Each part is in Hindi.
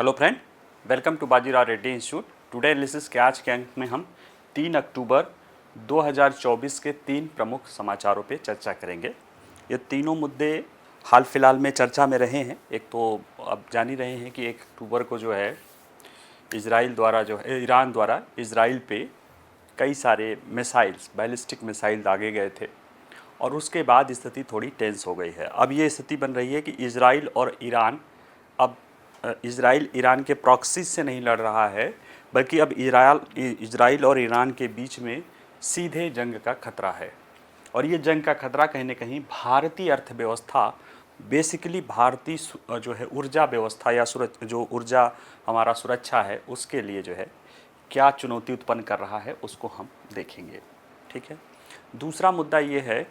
Hello friend, welcome to Bajirao Reddy Institute. Today analysis के आज के अंक में हम 3 अक्टूबर 2024 के 3 प्रमुख समाचारों पे चर्चा करेंगे। ये तीनों मुद्दे हाल फिलहाल में चर्चा में रहे हैं। एक तो अब जान ही रहे हैं कि 1 अक्टूबर को जो है ईरान द्वारा इजराइल पे कई सारे मिसाइल्स, बैलिस्टिक मिसाइल दागे गए थे और उसके बाद स्थिति थोड़ी टेंस हो गई है। अब ये स्थिति बन रही है कि इजराइल ईरान के प्रॉक्सी से नहीं लड़ रहा है, बल्कि अब इजराइल और ईरान के बीच में सीधे जंग का खतरा है। और ये जंग का खतरा कहीं ना कहीं भारतीय अर्थव्यवस्था, बेसिकली भारतीय जो है ऊर्जा व्यवस्था या जो ऊर्जा हमारा सुरक्षा है उसके लिए जो है क्या चुनौती उत्पन्न कर रहा है उसको हम देखेंगे। ठीक है। दूसरा मुद्दा ये है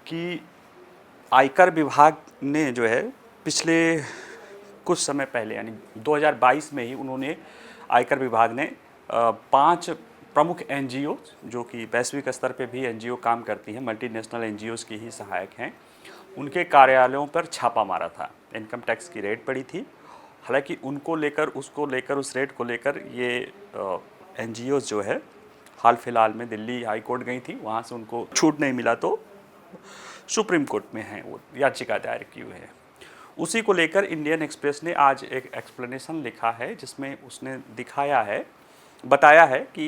कि आयकर विभाग ने जो है पिछले कुछ समय पहले यानी 2022 में ही उन्होंने आयकर विभाग ने 5 प्रमुख एनजीओ जो कि वैश्विक स्तर पे भी एनजीओ काम करती हैं, मल्टीनेशनल एनजीओज़ की ही सहायक हैं, उनके कार्यालयों पर छापा मारा था। इनकम टैक्स की रेड पड़ी थी। हालांकि उस रेड को लेकर ये एनजीओज़ जो है हाल फिलहाल में दिल्ली हाई कोर्ट गई थी, वहाँ से उनको छूट नहीं मिला तो सुप्रीम कोर्ट में है वो याचिका दायर की हुई है। उसी को लेकर इंडियन एक्सप्रेस ने आज एक एक्सप्लेनेशन लिखा है जिसमें उसने बताया है कि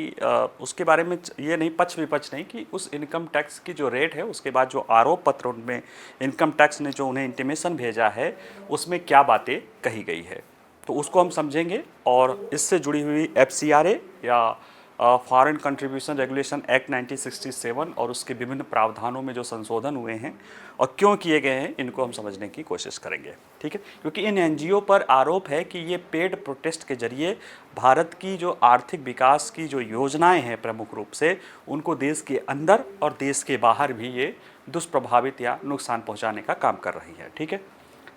उसके बारे में ये नहीं पक्ष विपक्ष नहीं कि उस इनकम टैक्स की जो रेट है उसके बाद जो आरोप पत्र उनमें इनकम टैक्स ने जो उन्हें इंटीमेशन भेजा है उसमें क्या बातें कही गई है, तो उसको हम समझेंगे। और इससे जुड़ी हुई FCRA या फॉरेन कंट्रीब्यूशन रेगुलेशन एक्ट 1967 और उसके विभिन्न प्रावधानों में जो संशोधन हुए हैं और क्यों किए गए हैं इनको हम समझने की कोशिश करेंगे। ठीक है, क्योंकि इन एनजीओ पर आरोप है कि ये पेड प्रोटेस्ट के जरिए भारत की जो आर्थिक विकास की जो योजनाएं हैं प्रमुख रूप से उनको देश के अंदर और देश के बाहर भी ये दुष्प्रभावित या नुकसान पहुँचाने का काम कर रही है। ठीक है।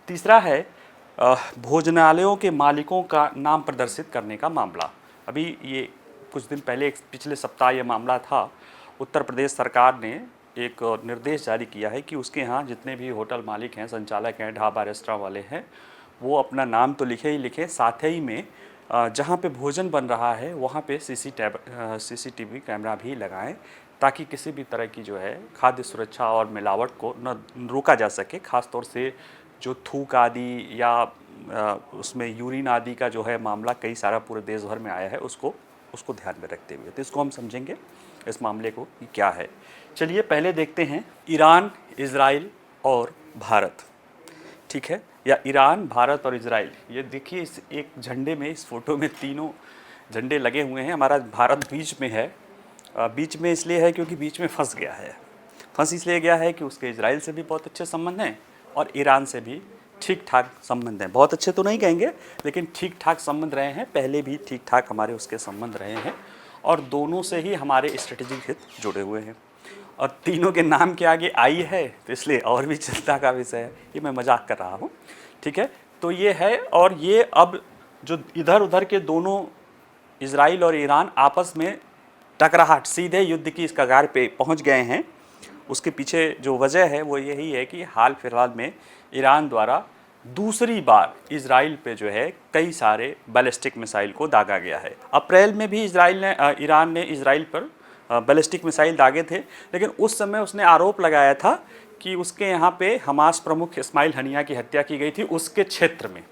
तीसरा है भोजनालयों के मालिकों का नाम प्रदर्शित करने का मामला। अभी ये कुछ दिन पहले पिछले सप्ताह ये मामला था। उत्तर प्रदेश सरकार ने एक निर्देश जारी किया है कि उसके यहाँ जितने भी होटल मालिक हैं, संचालक हैं, ढाबा रेस्टोरेंट वाले हैं, वो अपना नाम तो लिखे ही लिखें, साथ ही में जहाँ पे भोजन बन रहा है वहाँ पे CCTV कैमरा भी लगाएं ताकि किसी भी तरह की जो है खाद्य सुरक्षा और मिलावट को न रोका जा सके। ख़ासतौर से जो थूक आदि या उसमें यूरिन आदि का जो है मामला कई सारा पूरे देश भर में आया है, उसको ध्यान में रखते हुए तो इसको हम समझेंगे इस मामले को कि क्या है। चलिए पहले देखते हैं ईरान, इजराइल और भारत। ठीक है, या ईरान, भारत और इजराइल। ये देखिए इस एक झंडे में, इस फोटो में तीनों झंडे लगे हुए हैं। हमारा भारत बीच में है। बीच में इसलिए है क्योंकि बीच में फंस गया है। फंस इसलिए गया है कि उसके इजराइल से भी बहुत अच्छे संबंध हैं और ईरान से भी ठीक ठाक संबंध हैं। बहुत अच्छे तो नहीं कहेंगे लेकिन ठीक ठाक संबंध रहे हैं, पहले भी ठीक ठाक हमारे उसके संबंध रहे हैं और दोनों से ही हमारे स्ट्रेटेजिक हित जुड़े हुए हैं। और तीनों के नाम के आगे आई है तो इसलिए और भी चिंता का विषय है। ये मैं मजाक कर रहा हूँ। ठीक है, तो ये है। और ये अब जो इधर उधर के दोनों इजराइल और ईरान आपस में टकराहट, सीधे युद्ध की इस कगार पे पहुँच गए हैं। उसके पीछे जो वजह है वो यही है कि हाल फिलहाल में ईरान द्वारा दूसरी बार इजराइल पे जो है कई सारे बैलिस्टिक मिसाइल को दागा गया है। अप्रैल में भी ईरान ने इजराइल पर बैलिस्टिक मिसाइल दागे थे, लेकिन उस समय उसने आरोप लगाया था कि उसके यहाँ पे हमास प्रमुख इस्माइल हनिया की हत्या की गई थी उसके क्षेत्र में,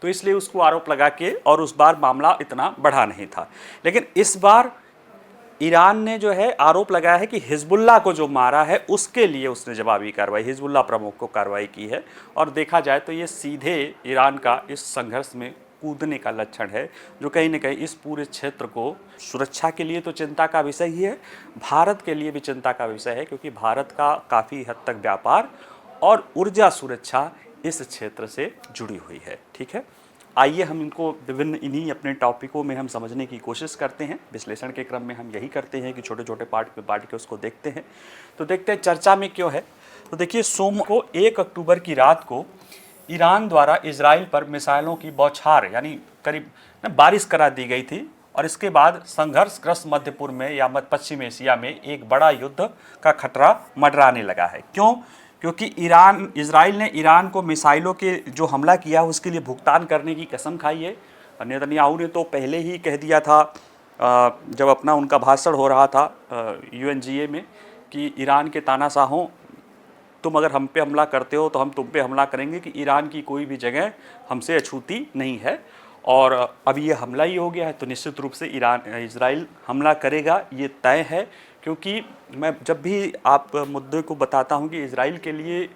तो इसलिए उसको आरोप लगा के और उस बार मामला इतना बढ़ा नहीं था। लेकिन इस बार ईरान ने जो है आरोप लगाया है कि हिजबुल्लाह को जो मारा है उसके लिए उसने जवाबी कार्रवाई, हिजबुल्लाह प्रमुख को कार्रवाई की है। और देखा जाए तो ये सीधे ईरान का इस संघर्ष में कूदने का लक्षण है, जो कहीं न कहीं इस पूरे क्षेत्र को सुरक्षा के लिए तो चिंता का विषय ही है, भारत के लिए भी चिंता का विषय है, क्योंकि भारत का काफ़ी हद तक व्यापार और ऊर्जा सुरक्षा इस क्षेत्र से जुड़ी हुई है। ठीक है, आइए हम इनको विभिन्न इन्हीं अपने टॉपिकों में हम समझने की कोशिश करते हैं। विश्लेषण के क्रम में हम यही करते हैं कि छोटे छोटे पार्ट पे बांट के उसको देखते हैं। तो देखते हैं चर्चा में क्यों है। तो देखिए, सोम को 1 अक्टूबर की रात को ईरान द्वारा इजराइल पर मिसाइलों की बौछार यानी करीब बारिश करा दी गई थी और इसके बाद संघर्षग्रस्त मध्य पूर्व में या पश्चिम एशिया में एक बड़ा युद्ध का खतरा मंडराने लगा है। क्यों? क्योंकि इजराइल ने ईरान को मिसाइलों के जो हमला किया उसके लिए भुगतान करने की कसम खाई है। नेतन्याहू ने तो पहले ही कह दिया था जब अपना उनका भाषण हो रहा था UNGA में कि ईरान के तानाशाहों, तुम अगर हम पे हमला करते हो तो हम तुम पे हमला करेंगे, कि ईरान की कोई भी जगह हमसे अछूती नहीं है। और अब ये हमला ही हो गया है तो निश्चित रूप से इजराइल हमला करेगा, ये तय है। क्योंकि मैं जब भी आप मुद्दे को बताता हूँ कि इजराइल के लिए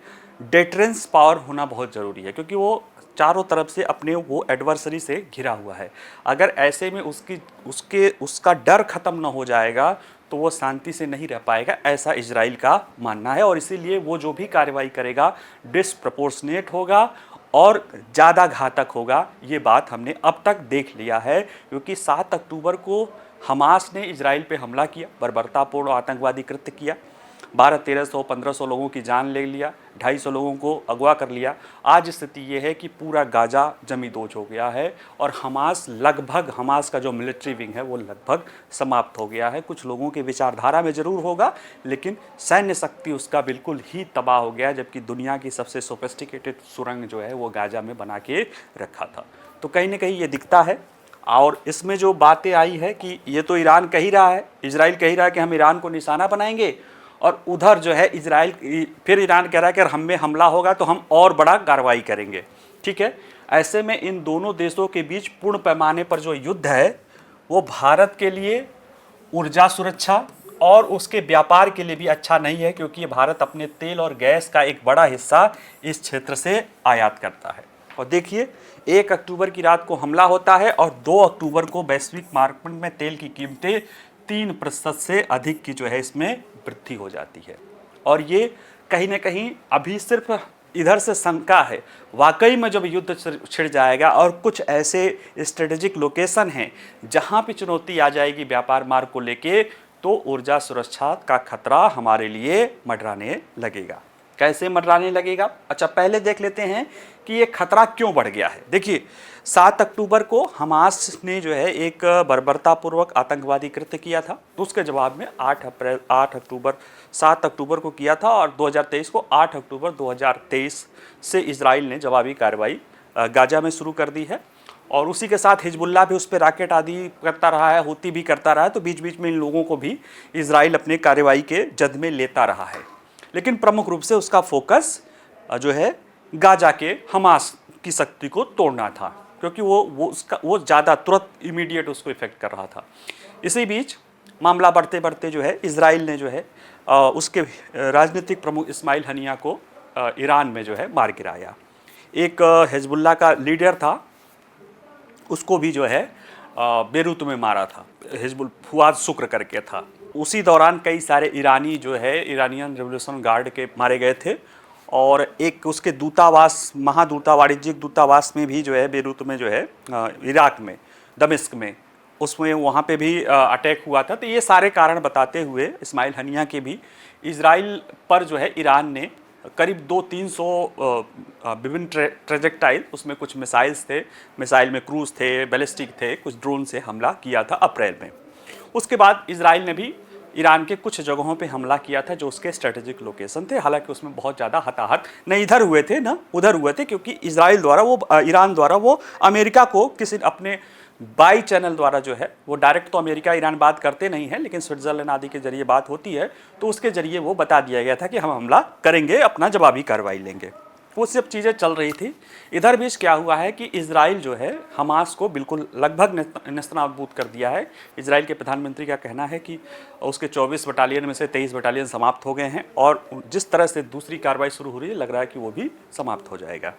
डेटरेंस पावर होना बहुत ज़रूरी है, क्योंकि वो चारों तरफ से अपने वो एडवर्सरी से घिरा हुआ है। अगर ऐसे में उसका डर ख़त्म ना हो जाएगा तो वो शांति से नहीं रह पाएगा, ऐसा इजराइल का मानना है। और इसीलिए वो जो भी कार्रवाई करेगा डिसप्रपोर्शनेट होगा और ज़्यादा घातक होगा। ये बात हमने अब तक देख लिया है, क्योंकि 7 अक्टूबर को हमास ने इजराइल पे हमला किया, बर्बरतापूर्ण आतंकवादी कृत्य किया, 1200-1300-1500 लोगों की जान ले लिया, 250 लोगों को अगवा कर लिया। आज स्थिति ये है कि पूरा गाजा जमींदोज हो गया है और हमास का जो मिलिट्री विंग है वो लगभग समाप्त हो गया है। कुछ लोगों के विचारधारा में ज़रूर होगा, लेकिन सैन्य शक्ति उसका बिल्कुल ही तबाह हो गया, जबकि दुनिया की सबसे सोफिस्टिकेटेड सुरंग जो है वो गाजा में बना के रखा था। तो कहीं ना कहीं ये दिखता है। और इसमें जो बातें आई है कि ये तो ईरान कह ही रहा है, इजराइल कह ही रहा है कि हम ईरान को निशाना बनाएंगे, और उधर जो है फिर ईरान कह रहा है कि अगर हम में हमला होगा तो हम और बड़ा कार्रवाई करेंगे। ठीक है, ऐसे में इन दोनों देशों के बीच पूर्ण पैमाने पर जो युद्ध है वो भारत के लिए ऊर्जा सुरक्षा और उसके व्यापार के लिए भी अच्छा नहीं है, क्योंकि भारत अपने तेल और गैस का एक बड़ा हिस्सा इस क्षेत्र से आयात करता है। और देखिए 1 अक्टूबर की रात को हमला होता है और 2 अक्टूबर को वैश्विक मार्केट में तेल की कीमतें 3% से अधिक की जो है इसमें वृद्धि हो जाती है। और ये कहीं ना कहीं अभी सिर्फ इधर से शंका है, वाकई में जब युद्ध छिड़ जाएगा और कुछ ऐसे स्ट्रेटेजिक लोकेशन हैं जहाँ पे चुनौती आ जाएगी व्यापार मार्ग को लेके, तो ऊर्जा सुरक्षा का खतरा हमारे लिए मंडराने लगेगा। कैसे मंडराने लगेगा? अच्छा, पहले देख लेते हैं कि ये खतरा क्यों बढ़ गया है। देखिए 7 अक्टूबर को हमास ने जो है एक बर्बरतापूर्वक आतंकवादी कृत्य किया था, तो उसके जवाब में 7 अक्टूबर को किया था, और 2023 को 8 अक्टूबर 2023 से इजराइल ने जवाबी कार्रवाई गाजा में शुरू कर दी है। और उसी के साथ हिजबुल्लाह भी उस पर रॉकेट आदि करता रहा है, हूती भी करता रहा है, तो बीच बीच में इन लोगों को भी इजराइल अपने कार्रवाई के जद में लेता रहा है। लेकिन प्रमुख रूप से उसका फोकस जो है गाजा के हमास की शक्ति को तोड़ना था, क्योंकि वो ज़्यादा तुरंत इमीडिएट उसको इफेक्ट कर रहा था। इसी बीच मामला बढ़ते बढ़ते जो है इजराइल ने जो है उसके राजनीतिक प्रमुख इस्माइल हनिया को ईरान में जो है मार गिराया। एक हिजबुल्लाह का लीडर था, उसको भी जो है बेरूत में मारा था, फुआद शुक्र करके था। उसी दौरान कई सारे ईरानी जो है इरानियन रेवोल्यूशन गार्ड के मारे गए थे, और एक उसके दूतावास, वाणिज्यिक दूतावास में भी जो है बेरूत में जो है इराक में दमिश्क में, उसमें वहाँ पे भी अटैक हुआ था। तो ये सारे कारण बताते हुए इस्माइल हनिया के भी इजराइल पर जो है ईरान ने करीब 200-300 विभिन्न ट्रेजेक्टाइल, उसमें कुछ मिसाइल्स थे, मिसाइल में क्रूज थे, बैलिस्टिक थे, कुछ ड्रोन से हमला किया था अप्रैल में। उसके बाद इजराइल ने भी ईरान के कुछ जगहों पे हमला किया था जो उसके स्ट्रेटेजिक लोकेशन थे। हालांकि उसमें बहुत ज़्यादा हताहत न इधर हुए थे न उधर हुए थे, क्योंकि ईरान द्वारा वो अमेरिका को किसी अपने बाई चैनल द्वारा जो है, वो डायरेक्ट तो अमेरिका ईरान बात करते नहीं है, लेकिन स्विट्जरलैंड आदि के जरिए बात होती है, तो उसके जरिए वो बता दिया गया था कि हम हमला करेंगे, अपना जवाबी कार्रवाई लेंगे। वो सब चीज़ें चल रही थी। इधर बीच क्या हुआ है कि इजराइल जो है हमास को बिल्कुल लगभग नेस्तनाबूद कर दिया है। इजराइल के प्रधानमंत्री का कहना है कि उसके 24 बटालियन में से 23 बटालियन समाप्त हो गए हैं, और जिस तरह से दूसरी कार्रवाई शुरू हो रही है, लग रहा है कि वो भी समाप्त हो जाएगा।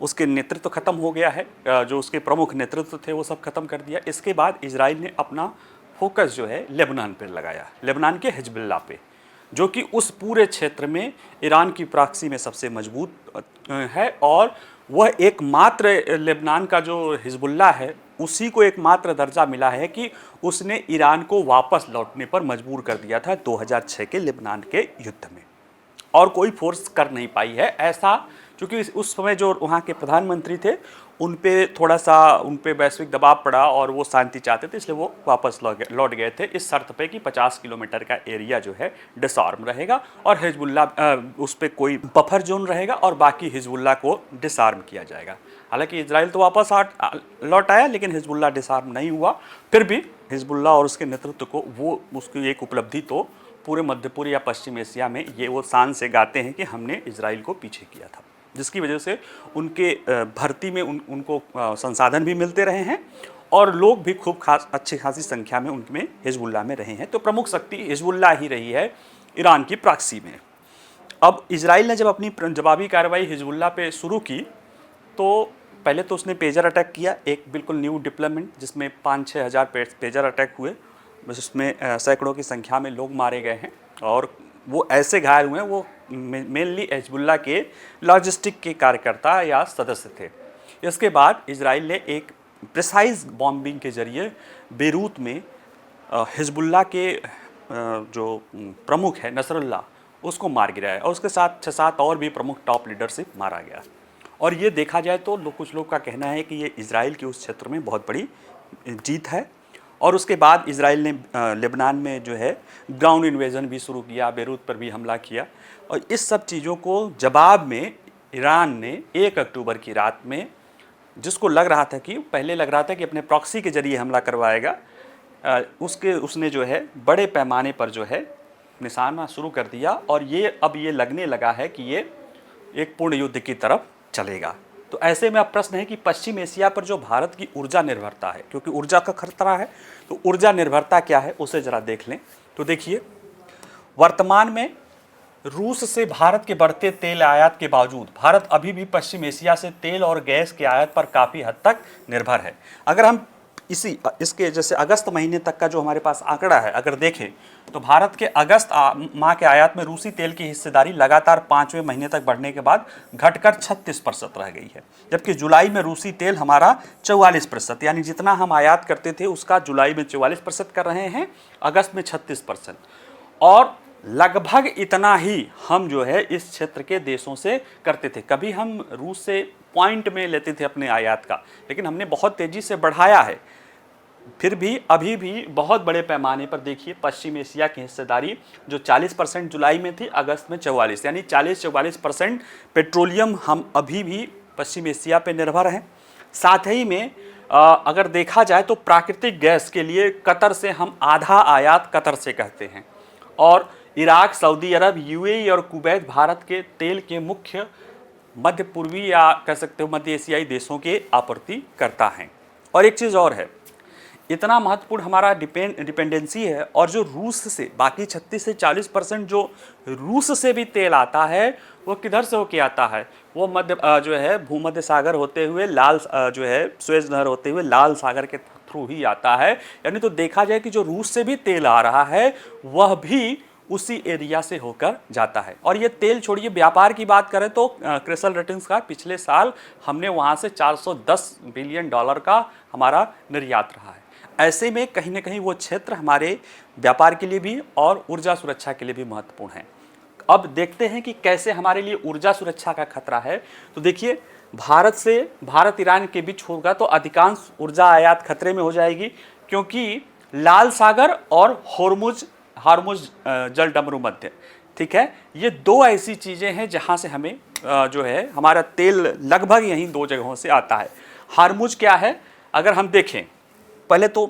उसके नेतृत्व खत्म हो गया है, जो उसके प्रमुख नेतृत्व थे वो सब खत्म कर दिया। इसके बाद इजराइल ने अपना फोकस जो है लेबनान पर लगाया, लेबनान के हिजबुल्लाह पे, जो कि उस पूरे क्षेत्र में ईरान की प्रॉक्सी में सबसे मजबूत है। और वह एकमात्र लेबनान का जो हिजबुल्लाह है, उसी को एकमात्र दर्जा मिला है कि उसने ईरान को वापस लौटने पर मजबूर कर दिया था 2006 के लेबनान के युद्ध में, और कोई फोर्स कर नहीं पाई है ऐसा, क्योंकि उस समय जो वहाँ के प्रधानमंत्री थे उन पे थोड़ा सा उन पे वैश्विक दबाव पड़ा और वो शांति चाहते थे, इसलिए वो वापस लौट गए थे इस शर्त पे कि 50 किलोमीटर का एरिया जो है डिसआर्म रहेगा और हिजबुल्ला उस पर कोई बफर जोन रहेगा और बाकी हिजबुल्ला को डिसआर्म किया जाएगा। हालांकि इजराइल तो वापस लौट आया, लेकिन हिजबुल्ला डिसआर्म नहीं हुआ। फिर भी हिजबुल्ला और उसके नेतृत्व को वो उसकी एक उपलब्धि तो पूरे मध्य पूर्व या पश्चिम एशिया में ये वो शान से गाते हैं कि हमने इजराइल को पीछे किया था, जिसकी वजह से उनके भर्ती में उनको संसाधन भी मिलते रहे हैं और लोग भी खूब अच्छी खासी संख्या में उनमें हिजबुल्ला में रहे हैं। तो प्रमुख शक्ति हिजबुल्ला ही रही है ईरान की प्रॉक्सी में। अब इजराइल ने जब अपनी जवाबी कार्रवाई हिजबुल्ला पे शुरू की तो पहले तो उसने पेजर अटैक किया, एक बिल्कुल न्यू डिप्लॉयमेंट जिसमें 5-6 हज़ार पेजर अटैक हुए, बस उसमें सैकड़ों की संख्या में लोग मारे गए हैं और वो ऐसे घायल हुए हैं, वो मेनली हिजबुल्ला के लॉजिस्टिक के कार्यकर्ता या सदस्य थे। इसके बाद इजराइल ने एक प्रिसाइज बॉम्बिंग के जरिए बेरूत में हिजबुल्ला के जो प्रमुख है नसरुल्लाह, उसको मार गिराया और उसके साथ 6-7 और भी प्रमुख टॉप लीडरशिप मारा गया। और ये देखा जाए तो कुछ लोग का कहना है कि ये इजराइल के उस क्षेत्र में बहुत बड़ी जीत है। और उसके बाद इजराइल ने लेबनान में जो है ग्राउंड इन्वेजन भी शुरू किया, बेरूत पर भी हमला किया। और इस सब चीज़ों को जवाब में ईरान ने 1 अक्टूबर की रात में, जिसको लग रहा था कि पहले लग रहा था कि अपने प्रॉक्सी के जरिए हमला करवाएगा, उसने जो है बड़े पैमाने पर जो है निशाना शुरू कर दिया और अब ये लगने लगा है कि ये एक पूर्ण युद्ध की तरफ चलेगा। तो ऐसे में अब प्रश्न है कि पश्चिम एशिया पर जो भारत की ऊर्जा निर्भरता है, क्योंकि ऊर्जा का खतरा है, तो ऊर्जा निर्भरता क्या है उसे जरा देख लें। तो देखिए, वर्तमान में रूस से भारत के बढ़ते तेल आयात के बावजूद भारत अभी भी पश्चिम एशिया से तेल और गैस के आयात पर काफ़ी हद तक निर्भर है। अगर हम इसके जैसे अगस्त महीने तक का जो हमारे पास आंकड़ा है अगर देखें तो भारत के अगस्त माह के आयात में रूसी तेल की हिस्सेदारी लगातार 5वें महीने तक बढ़ने के बाद घटकर 36% रह गई है, जबकि जुलाई में रूसी तेल हमारा 44%, यानी जितना हम आयात करते थे उसका जुलाई में 44% कर रहे हैं, अगस्त में 36%। और लगभग इतना ही हम जो है इस क्षेत्र के देशों से करते थे। कभी हम रूस से पॉइंट में लेते थे अपने आयात का, लेकिन हमने बहुत तेज़ी से बढ़ाया है। फिर भी अभी भी बहुत बड़े पैमाने पर देखिए पश्चिम एशिया की हिस्सेदारी जो 40% जुलाई में थी, अगस्त में 44, यानी 40-44% पेट्रोलियम हम अभी भी पश्चिम एशिया पे निर्भर हैं। साथ ही में अगर देखा जाए तो प्राकृतिक गैस के लिए कतर से हम आधा आयात कतर से करते हैं और इराक, सऊदी अरब, यूएई और कुवैत भारत के तेल के मुख्य मध्य पूर्वी या कह सकते हो मध्य एशियाई देशों के आपूर्ति करता है। और एक चीज़ और है, इतना महत्वपूर्ण हमारा डिपेंडेंसी है और जो रूस से बाकी 36 से 40% जो रूस से भी तेल आता है वो किधर से होके आता है, वो मध्य जो है भूमध्य सागर होते हुए लाल जो है सुएज नहर होते हुए लाल सागर के थ्रू ही आता है। यानी तो देखा जाए कि जो रूस से भी तेल आ रहा है वह भी उसी एरिया से होकर जाता है। और ये तेल छोड़िए, व्यापार की बात करें तो क्रिसल रेटिंग्स का पिछले साल हमने वहाँ से $410 बिलियन का हमारा निर्यात रहा है। ऐसे में कहीं ना कहीं वो क्षेत्र हमारे व्यापार के लिए भी और ऊर्जा सुरक्षा के लिए भी महत्वपूर्ण है। अब देखते हैं कि कैसे हमारे लिए ऊर्जा सुरक्षा का खतरा है। तो देखिए, भारत ईरान के बीच होगा तो अधिकांश ऊर्जा आयात खतरे में हो जाएगी, क्योंकि लाल सागर और हार्मुज जल डमरू मध्य, ठीक है, ये 2 ऐसी चीज़ें हैं जहाँ से हमें जो है हमारा तेल लगभग यहीं 2 जगहों से आता है। हार्मुज क्या है, अगर हम देखें पहले तो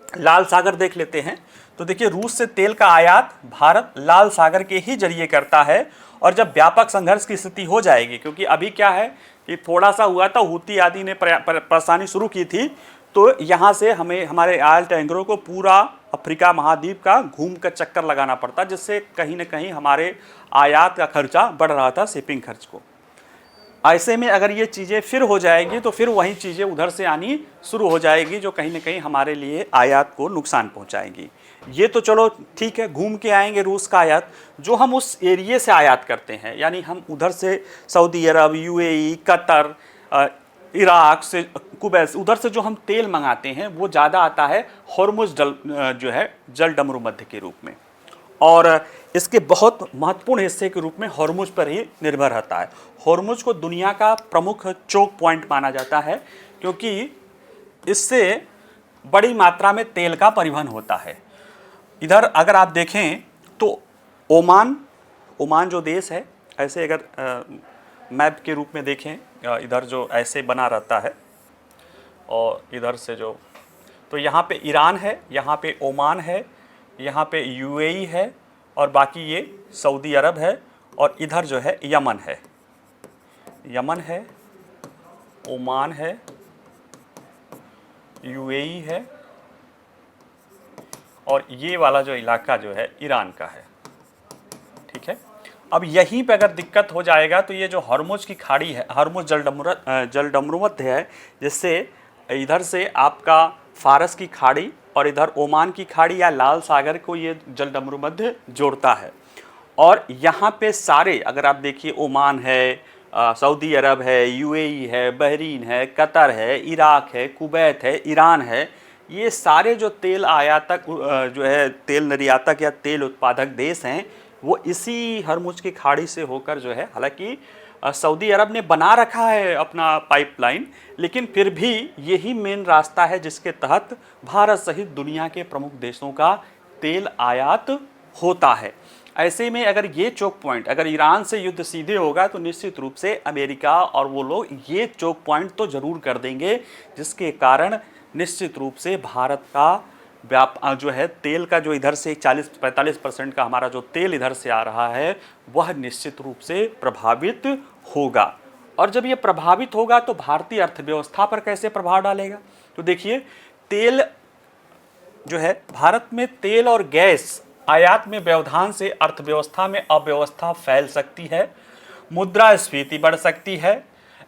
लाल सागर देख लेते हैं। तो देखिए, रूस से तेल का आयात भारत लाल सागर के ही जरिए करता है और जब व्यापक संघर्ष की स्थिति हो जाएगी, क्योंकि अभी क्या है कि थोड़ा सा हुआ था, हूती आदि ने परेशानी शुरू की थी, तो यहाँ से हमें हमारे ऑयल टैंकरों को पूरा अफ्रीका महाद्वीप का घूम कर चक्कर लगाना पड़ता, जिससे कहीं ना कहीं हमारे आयात का खर्चा बढ़ रहा था, शिपिंग खर्च को। ऐसे में अगर ये चीज़ें फिर हो जाएगी तो फिर वही चीज़ें उधर से आनी शुरू हो जाएगी, जो कहीं ना कहीं हमारे लिए आयात को नुकसान पहुंचाएंगी। ये तो चलो ठीक है, घूम के आएंगे रूस का आयात, जो हम उस एरिए से आयात करते हैं, यानी हम उधर से सऊदी अरब, यूएई, कतर, इराक से, कुवैत, उधर से जो हम तेल मंगाते हैं वो ज़्यादा आता है हॉर्मुज जो है जल डमरू मध्य के रूप में। और इसके बहुत महत्वपूर्ण हिस्से के रूप में हॉर्मुज पर ही निर्भर रहता है। हॉर्मुज को दुनिया का प्रमुख चोक पॉइंट माना जाता है क्योंकि इससे बड़ी मात्रा में तेल का परिवहन होता है। इधर अगर आप देखें तो ओमान जो देश है, ऐसे अगर मैप के रूप में देखें, इधर जो ऐसे बना रहता है और इधर से जो, तो यहाँ पे ईरान है, यहाँ पे ओमान है, यहाँ पे यूएई है और बाकी ये सऊदी अरब है और इधर जो है यमन है, ओमान है, यूएई है और ये वाला जो इलाका जो है ईरान का है। ठीक है, अब यहीं पे अगर दिक्कत हो जाएगा तो ये जो हॉर्मुज की खाड़ी है, हॉर्मुज जलडमरूमध्य है, जिससे इधर से आपका फारस की खाड़ी और इधर ओमान की खाड़ी या लाल सागर को ये जलडमरूमध्य जोड़ता है। और यहाँ पे सारे अगर आप देखिए ओमान है, सऊदी अरब है, यूएई है, बहरीन है, कतर है, इराक है, कुवैत है, ईरान है, ये सारे जो तेल आयातक जो है तेल निर्यातक या तेल उत्पादक देश हैं वो इसी हॉर्मुज की खाड़ी से होकर जो है, हालांकि सऊदी अरब ने बना रखा है अपना पाइपलाइन, लेकिन फिर भी यही मेन रास्ता है जिसके तहत भारत सहित दुनिया के प्रमुख देशों का तेल आयात होता है। ऐसे में अगर ये चोक पॉइंट, अगर ईरान से युद्ध सीधे होगा तो निश्चित रूप से अमेरिका और वो लोग ये चोक पॉइंट तो जरूर कर देंगे, जिसके कारण निश्चित रूप से भारत का जो है तेल का जो इधर से 40-45% का हमारा जो तेल इधर से आ रहा है वह निश्चित रूप से प्रभावित होगा। और जब ये प्रभावित होगा तो भारतीय अर्थव्यवस्था पर कैसे प्रभाव डालेगा? तो देखिए, तेल जो है, भारत में तेल और गैस आयात में व्यवधान से अर्थव्यवस्था में अव्यवस्था फैल सकती है, मुद्रास्फीति बढ़ सकती है,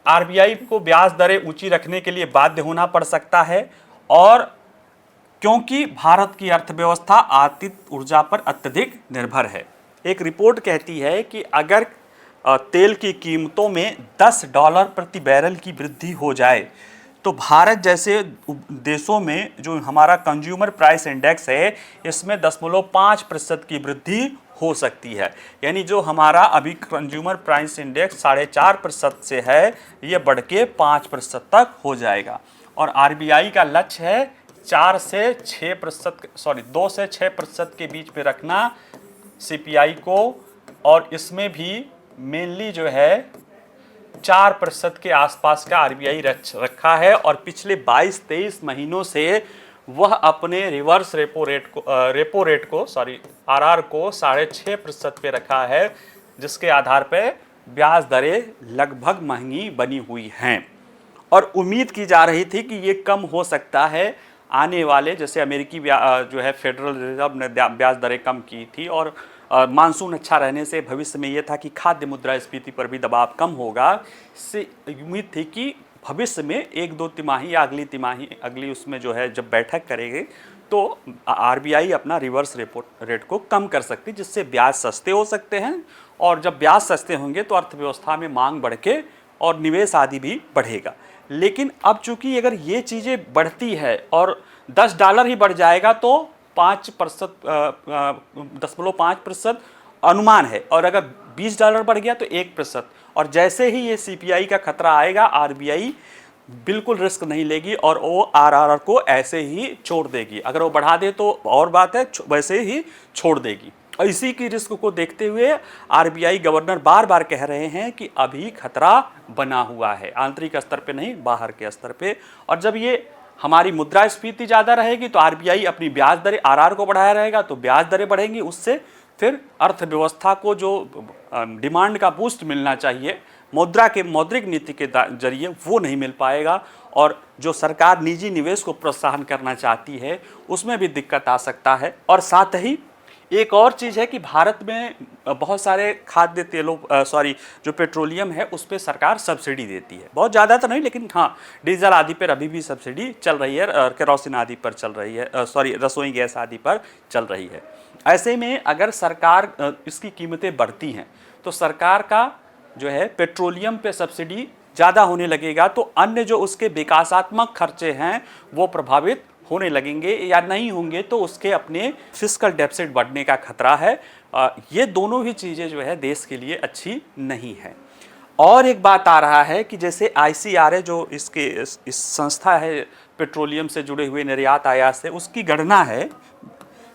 आरबीआई को ब्याज दरें ऊंची रखने के लिए बाध्य होना पड़ सकता है, और क्योंकि भारत की अर्थव्यवस्था आयातित ऊर्जा पर अत्यधिक निर्भर है। एक रिपोर्ट कहती है कि अगर तेल की कीमतों में $10 प्रति बैरल की वृद्धि हो जाए तो भारत जैसे देशों में जो हमारा कंज्यूमर प्राइस इंडेक्स है इसमें 0.5% की वृद्धि हो सकती है। यानी जो हमारा अभी कंज्यूमर प्राइस इंडेक्स 4.5% से है, ये बढ़ के 5% तक हो जाएगा। और आरबीआई का लक्ष्य है 2 से 6% के बीच में रखना सीपीआई को, और इसमें भी मेनली जो है 4% के आसपास का आरबीआई रखा है। और पिछले 22-23 महीनों से वह अपने रिवर्स रेपो रेट को आरआर को 6.5% पे रखा है, जिसके आधार पे ब्याज दरें लगभग महंगी बनी हुई हैं। और उम्मीद की जा रही थी कि ये कम हो सकता है आने वाले, जैसे अमेरिकी जो है फेडरल रिजर्व ने ब्याज दरें कम की थी, और मानसून अच्छा रहने से भविष्य में ये था कि खाद्य मुद्रास्फीति पर भी दबाव कम होगा। इससे उम्मीद थी कि भविष्य में 1-2 तिमाही या अगली तिमाही, अगली उसमें जो है जब बैठक करेगी तो आरबीआई अपना रिवर्स रेपो रेट को कम कर सकती है, जिससे ब्याज सस्ते हो सकते हैं, और जब ब्याज सस्ते होंगे तो अर्थव्यवस्था में मांग बढ़ के और निवेश आदि भी बढ़ेगा। लेकिन अब चूंकि अगर ये चीज़ें बढ़ती है और $10 ही बढ़ जाएगा तो 0.5% अनुमान है, और अगर $20 बढ़ गया तो 1%। और जैसे ही ये सीपीआई का खतरा आएगा, आरबीआई बिल्कुल रिस्क नहीं लेगी और वो आरआर को ऐसे ही छोड़ देगी। अगर वो बढ़ा दे तो और बात है, वैसे ही छोड़ देगी। और इसी की रिस्क को देखते हुए आरबीआई गवर्नर बार बार कह रहे हैं कि अभी खतरा बना हुआ है, आंतरिक स्तर पे नहीं, बाहर के स्तर पे। और जब ये हमारी मुद्रास्फीति ज़्यादा रहेगी तो आरबीआई अपनी ब्याज दरें, आरआर को बढ़ाया रहेगा तो ब्याज दरें बढ़ेंगी, उससे फिर अर्थव्यवस्था को जो डिमांड का बूस्ट मिलना चाहिए मौद्रिक नीति के जरिए वो नहीं मिल पाएगा, और जो सरकार निजी निवेश को प्रोत्साहन करना चाहती है उसमें भी दिक्कत आ सकता है। और साथ ही एक और चीज़ है कि भारत में बहुत सारे खाद्य तेलों जो पेट्रोलियम है उस पर सरकार सब्सिडी देती है, बहुत ज़्यादा तो नहीं, लेकिन हाँ डीजल आदि पर अभी भी सब्सिडी चल रही है, केरोसिन आदि पर चल रही है, रसोई गैस आदि पर चल रही है। ऐसे में अगर सरकार इसकी कीमतें बढ़ती हैं तो सरकार का जो है पेट्रोलियम पे सब्सिडी ज़्यादा होने लगेगा, तो अन्य जो उसके विकासात्मक खर्चे हैं वो प्रभावित होने लगेंगे या नहीं होंगे तो उसके अपने फिस्कल डेफिसिट बढ़ने का खतरा है। ये दोनों ही चीज़ें जो है देश के लिए अच्छी नहीं है। और एक बात आ रहा है कि जैसे ICRA जो इस संस्था है पेट्रोलियम से जुड़े हुए निर्यात आयात से, उसकी गणना है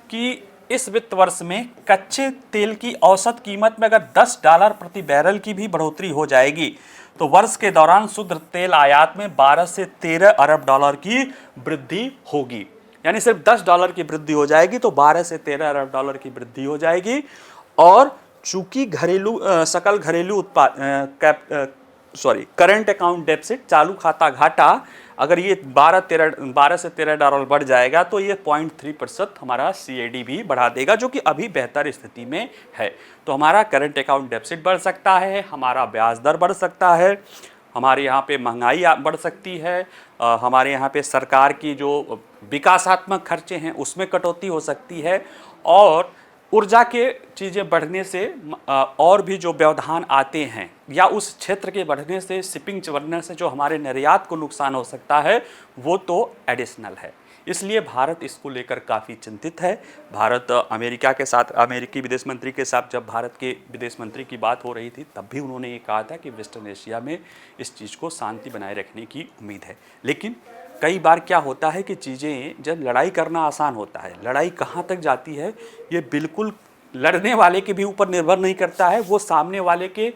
कि इस वित्त वर्ष में कच्चे तेल की औसत कीमत में अगर $10 प्रति बैरल की भी बढ़ोतरी हो जाएगी तो वर्ष के दौरान शुद्ध तेल आयात में 12 से 13 अरब डॉलर की वृद्धि होगी। यानी सिर्फ $10 की वृद्धि हो जाएगी तो 12 से 13 अरब डॉलर की वृद्धि हो जाएगी। और चूंकि सकल घरेलू उत्पाद करंट अकाउंट डेफिसिट, चालू खाता घाटा, अगर ये 12 से 13 डॉलर बढ़ जाएगा तो ये 0.3% हमारा CAD भी बढ़ा देगा, जो कि अभी बेहतर स्थिति में है। तो हमारा करंट अकाउंट डेफिसिट बढ़ सकता है, हमारा ब्याज दर बढ़ सकता है, हमारे यहाँ पे महंगाई बढ़ सकती है, हमारे यहाँ पे सरकार की जो विकासात्मक खर्चे हैं उसमें कटौती हो सकती है, और ऊर्जा के चीज़ें बढ़ने से और भी जो व्यवधान आते हैं या उस क्षेत्र के बढ़ने से, शिपिंग बढ़ने से जो हमारे निर्यात को नुकसान हो सकता है वो तो एडिशनल है। इसलिए भारत इसको लेकर काफ़ी चिंतित है। भारत अमेरिका के साथ, अमेरिकी विदेश मंत्री के साथ जब भारत के विदेश मंत्री की बात हो रही थी तब भी उन्होंने ये कहा था कि वेस्टर्न एशिया में इस चीज़ को शांति बनाए रखने की उम्मीद है। लेकिन कई बार क्या होता है कि चीज़ें, जब लड़ाई करना आसान होता है, लड़ाई कहाँ तक जाती है ये बिल्कुल लड़ने वाले के भी ऊपर निर्भर नहीं करता है, वो सामने वाले के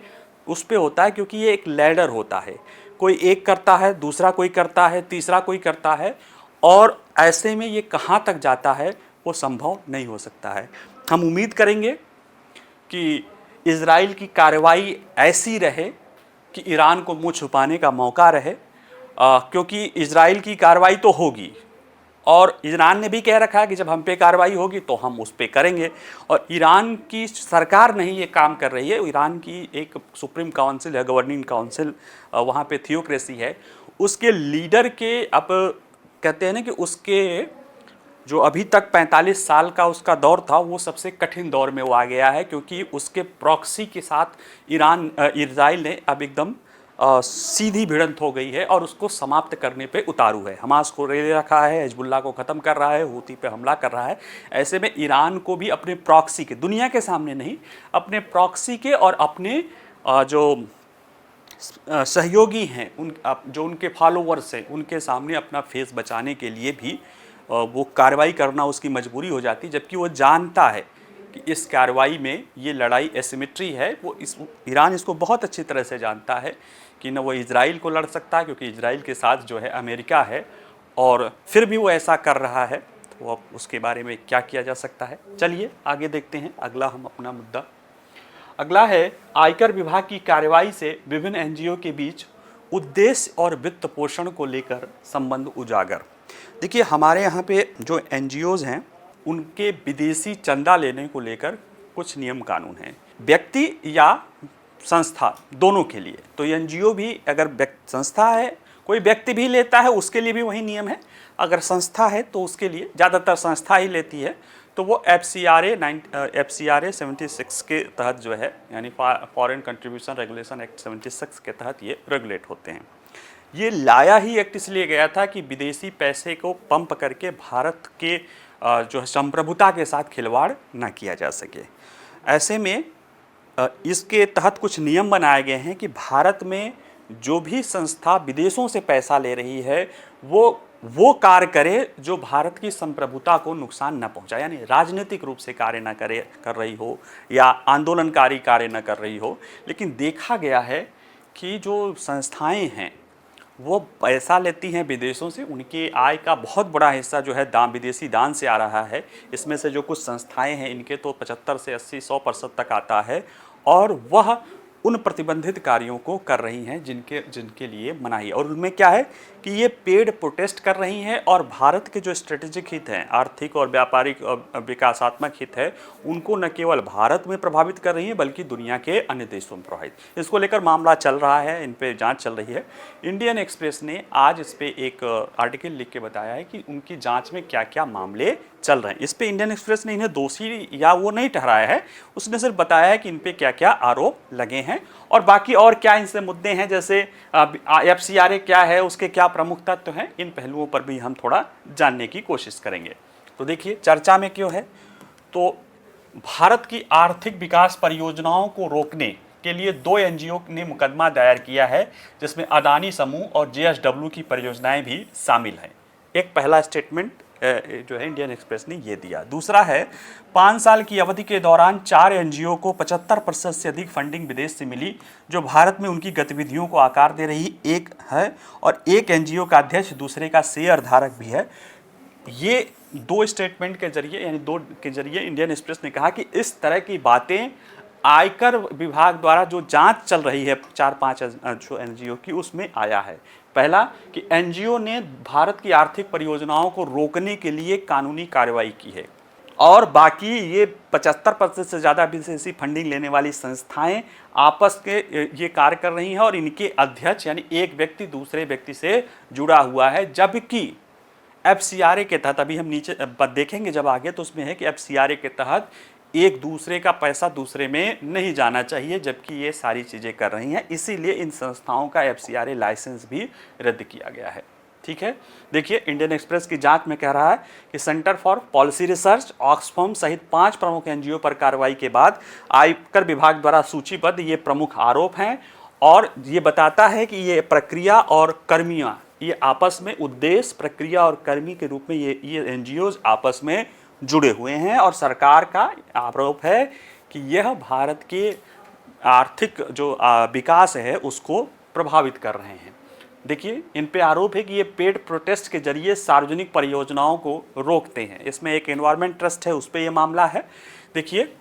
उस पे होता है, क्योंकि ये एक लैडर होता है। कोई एक करता है, दूसरा कोई करता है, तीसरा कोई करता है, और ऐसे में ये कहाँ तक जाता है वो संभव नहीं हो सकता है। हम उम्मीद करेंगे कि इजराइल की कार्रवाई ऐसी रहे कि ईरान को मुँह छुपाने का मौका रहे, क्योंकि इजराइल की कार्रवाई तो होगी और ईरान ने भी कह रखा है कि जब हम पे कार्रवाई होगी तो हम उस पे करेंगे। और ईरान की सरकार नहीं ये काम कर रही है, ईरान की एक सुप्रीम काउंसिल है, गवर्निंग काउंसिल, वहाँ पे थियोक्रेसी है, उसके लीडर के, अब कहते हैं ना कि उसके जो अभी तक 45 साल का उसका दौर था वो सबसे कठिन दौर में वो आ गया है, क्योंकि उसके प्रॉक्सी के साथ इजराइल ने अब एकदम सीधी भिड़ंत हो गई है और उसको समाप्त करने पे उतारू है। हमास को ले रखा है, हिजबुल्लाह को ख़त्म कर रहा है, हूती पे हमला कर रहा है। ऐसे में ईरान को भी अपने प्रॉक्सी के, दुनिया के सामने नहीं, अपने प्रॉक्सी के और अपने जो सहयोगी हैं, जो उनके फॉलोवर्स हैं, उनके सामने अपना फेस बचाने के लिए भी वो कार्रवाई करना उसकी मजबूरी हो जाती, जबकि वो जानता है कि इस कार्रवाई में ये लड़ाई एसिमेट्री है। ईरान इसको बहुत अच्छी तरह से जानता है कि न वो इजराइल को लड़ सकता है, क्योंकि इजराइल के साथ जो है अमेरिका है, और फिर भी वो ऐसा कर रहा है। तो अब उसके बारे में क्या किया जा सकता है, चलिए आगे देखते हैं। अगला हम अपना मुद्दा, अगला है आयकर विभाग की कार्रवाई से विभिन्न NGO के बीच उद्देश्य और वित्त पोषण को लेकर संबंध उजागर। देखिए, हमारे यहाँ पे जो NGOs हैं उनके विदेशी चंदा लेने को लेकर कुछ नियम कानून हैं, व्यक्ति या संस्था दोनों के लिए। तो NGO भी, अगर संस्था है, कोई व्यक्ति भी लेता है उसके लिए भी वही नियम है। अगर संस्था है तो उसके लिए, ज़्यादातर संस्था ही लेती है, तो वो FCRA 76 के तहत जो है, यानी फॉरेन कंट्रीब्यूशन रेगुलेशन एक्ट 76 के तहत ये रेगुलेट होते हैं। ये लाया ही एक्ट इसलिए गया था कि विदेशी पैसे को पंप करके भारत के जो है संप्रभुता के साथ खिलवाड़ ना किया जा सके। ऐसे में इसके तहत कुछ नियम बनाए गए हैं कि भारत में जो भी संस्था विदेशों से पैसा ले रही है वो कार्य करे जो भारत की संप्रभुता को नुकसान न पहुंचाए, यानी राजनीतिक रूप से कार्य न कर रही हो या आंदोलनकारी कार्य न कर रही हो। लेकिन देखा गया है कि जो संस्थाएं हैं वो पैसा लेती हैं विदेशों से, उनके आय का बहुत बड़ा हिस्सा जो है विदेशी दान से आ रहा है। इसमें से जो कुछ संस्थाएं हैं इनके तो 75 से 80-100% तक आता है, और वह उन प्रतिबंधित कार्यों को कर रही हैं जिनके लिए मनाही है। और उनमें क्या है कि ये पेड प्रोटेस्ट कर रही हैं, और भारत के जो स्ट्रेटेजिक हित हैं, आर्थिक और व्यापारिक विकासात्मक हित है, उनको न केवल भारत में प्रभावित कर रही हैं बल्कि दुनिया के अन्य देशों में प्रभावित। इसको लेकर मामला चल रहा है, इन पे जांच चल रही है। इंडियन एक्सप्रेस ने आज इस पे एक आर्टिकल लिख के बताया है कि उनकी जाँच में क्या क्या मामले चल रहे हैं। इस पे इंडियन एक्सप्रेस ने इन्हें दोषी या वो नहीं ठहराया है, उसने सिर्फ बताया है कि इन पे क्या क्या आरोप लगे हैं हैं, और बाकी और क्या इनसे मुद्दे हैं, जैसे FCRA क्या है, उसके क्या प्रमुख तत्व हैं, इन पहलुओं पर भी हम थोड़ा जानने की कोशिश करेंगे। तो देखिए चर्चा में क्यों है, तो भारत की आर्थिक विकास परियोजनाओं को रोकने के लिए 2 NGO ने मुकदमा दायर किया है, जिसमें अदानी समूह और JSW की परियोजनाएं भी शामिल हैं। एक पहला स्टेटमेंट जो है इंडियन एक्सप्रेस ने ये दिया। दूसरा है 5 साल की अवधि के दौरान 4 NGO को 75% से अधिक फंडिंग विदेश से मिली, जो भारत में उनकी गतिविधियों को आकार दे रही एक है, और एक NGO का अध्यक्ष दूसरे का शेयर धारक भी है। ये 2 स्टेटमेंट के जरिए, यानी 2 के जरिए इंडियन एक्सप्रेस ने कहा कि इस तरह की बातें आयकर विभाग द्वारा जो जांच चल रही है 4-5 NGO की, उसमें आया है। पहला कि NGO ने भारत की आर्थिक परियोजनाओं को रोकने के लिए कानूनी कार्रवाई की है, और बाकी ये 75% से ज़्यादा विदेशी फंडिंग लेने वाली संस्थाएं आपस के ये कार्य कर रही हैं, और इनके अध्यक्ष यानी एक व्यक्ति दूसरे व्यक्ति से जुड़ा हुआ है। जबकि FCRA के तहत, अभी हम नीचे देखेंगे जब आगे, तो उसमें है कि FCRA के तहत एक दूसरे का पैसा दूसरे में नहीं जाना चाहिए, जबकि ये सारी चीज़ें कर रही हैं। इसीलिए इन संस्थाओं का FCRA लाइसेंस भी रद्द किया गया है। ठीक है, देखिए इंडियन एक्सप्रेस की जांच में कह रहा है कि centre for policy research, Oxfam सहित 5 प्रमुख NGO पर कार्रवाई के बाद आयकर विभाग द्वारा सूचीबद्ध ये प्रमुख आरोप हैं, और ये बताता है कि ये प्रक्रिया और कर्मियाँ, ये आपस में उद्देश्य, प्रक्रिया और कर्मी के रूप में ये NGOs आपस में जुड़े हुए हैं, और सरकार का आरोप है कि यह भारत के आर्थिक जो विकास है उसको प्रभावित कर रहे हैं। देखिए इन पे आरोप है कि ये पेड प्रोटेस्ट के जरिए सार्वजनिक परियोजनाओं को रोकते हैं। इसमें एक एनवायरमेंट ट्रस्ट है, उस पर यह मामला है। देखिए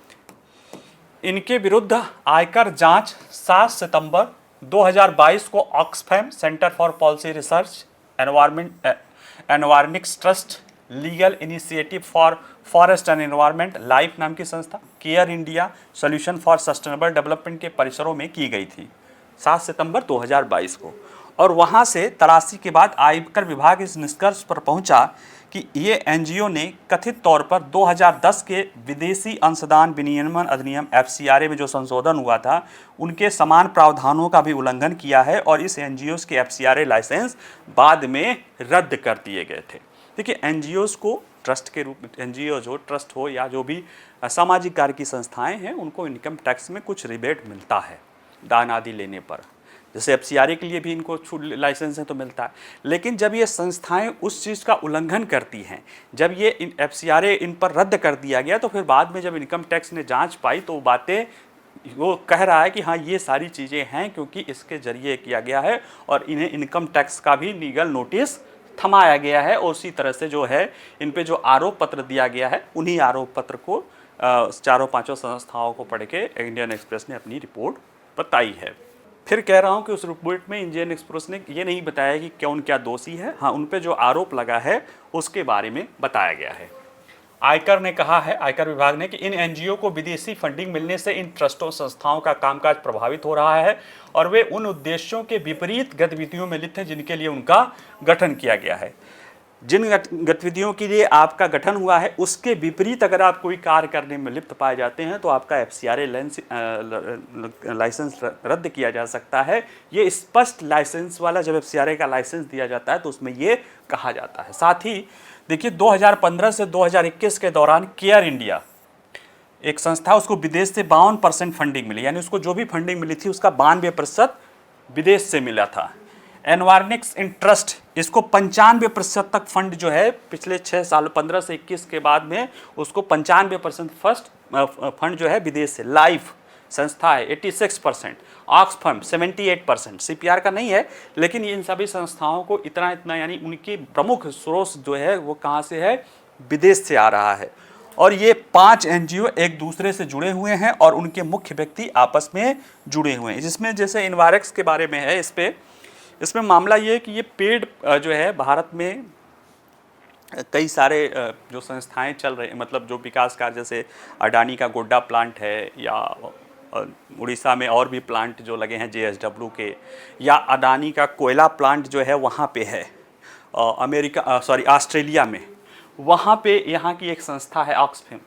इनके विरुद्ध आयकर जांच 7 सितंबर 2022 को Oxfam, centre for policy research, Environics trust, legal initiative for forest and environment, life नाम की संस्था, care India, solution for sustainable development के परिसरों में की गई थी 7 सितंबर 2022 को। और वहां से तलाशी के बाद आयकर विभाग इस निष्कर्ष पर पहुंचा कि ये NGO ने कथित तौर पर 2010 के विदेशी अंशदान विनियमन अधिनियम FCRA में जो संशोधन हुआ था, उनके समान प्रावधानों का भी उल्लंघन किया है, और इस NGOs के FCRA लाइसेंस बाद में रद्द कर दिए गए थे। देखिए NGOs को ट्रस्ट के रूप में, NGOs हो, ट्रस्ट हो, या जो भी सामाजिक कार्य की संस्थाएं हैं, उनको इनकम टैक्स में कुछ रिबेट मिलता है दान आदि लेने पर। जैसे FCRA के लिए भी इनको छूट लाइसेंस है तो मिलता है। लेकिन जब ये संस्थाएं उस चीज़ का उल्लंघन करती हैं, जब ये FCRA इन पर रद्द कर दिया गया, तो फिर बाद में जब इनकम टैक्स ने जांच पाई तो बातें वो कह रहा है कि हाँ ये सारी चीज़ें हैं क्योंकि इसके ज़रिए किया गया है, और इन्हें इनकम टैक्स का भी लीगल नोटिस थमाया गया है। और उसी तरह से जो है इन पे जो आरोप पत्र दिया गया है, उन्हीं आरोप पत्र को 4-5 संस्थाओं को पढ़ के इंडियन एक्सप्रेस ने अपनी रिपोर्ट बताई है। फिर कह रहा हूँ कि उस रिपोर्ट में इंडियन एक्सप्रेस ने ये नहीं बताया कि कौन क्या दोषी है, हाँ उन पे जो आरोप लगा है उसके बारे में बताया गया है। आयकर ने कहा है, आयकर विभाग ने, कि इन NGO को विदेशी फंडिंग मिलने से इन ट्रस्टों संस्थाओं का कामकाज प्रभावित हो रहा है, और वे उन उद्देश्यों के विपरीत गतिविधियों में लिप्त हैं जिनके लिए उनका गठन किया गया है। जिन गतिविधियों के लिए आपका गठन हुआ है उसके विपरीत अगर आप कोई कार्य करने में लिप्त पाए जाते हैं तो आपका FCRA लाइसेंस रद्द किया जा सकता है। ये स्पष्ट लाइसेंस वाला, जब FCRA का लाइसेंस दिया जाता है तो उसमें ये कहा जाता है। साथ ही देखिए 2015 से 2021 के दौरान केयर इंडिया एक संस्था, उसको विदेश से 52% फंडिंग मिली, यानी उसको जो भी फंडिंग मिली थी उसका 92% विदेश से मिला था। एनवायरनिक्स इंटरेस्ट, इसको 95% तक फंड जो है पिछले 6 साल 15 से 21 के बाद में उसको 95% फर्स्ट फंड जो है विदेश से। लाइफ संस्था है 86%, ऑक्सफैम 78%, CPR का नहीं है, लेकिन इन सभी संस्थाओं को इतना यानी उनकी प्रमुख स्रोत जो है वो कहाँ से है, विदेश से आ रहा है। और ये 5 NGO एक दूसरे से जुड़े हुए हैं और उनके मुख्य व्यक्ति आपस में जुड़े हुए हैं। जिसमें जैसे इन्वायरक्स के बारे में है, इसमें मामला ये है कि ये पेड़ जो है भारत में कई सारे जो संस्थाएं चल रहे, मतलब जो विकास कार्य, जैसे अडानी का गोड्डा प्लांट है, या उड़ीसा में और भी प्लांट जो लगे हैं JSW के, या अडानी का कोयला प्लांट जो है वहाँ पे है ऑस्ट्रेलिया में, वहाँ पे यहाँ की एक संस्था है ऑक्सफैम,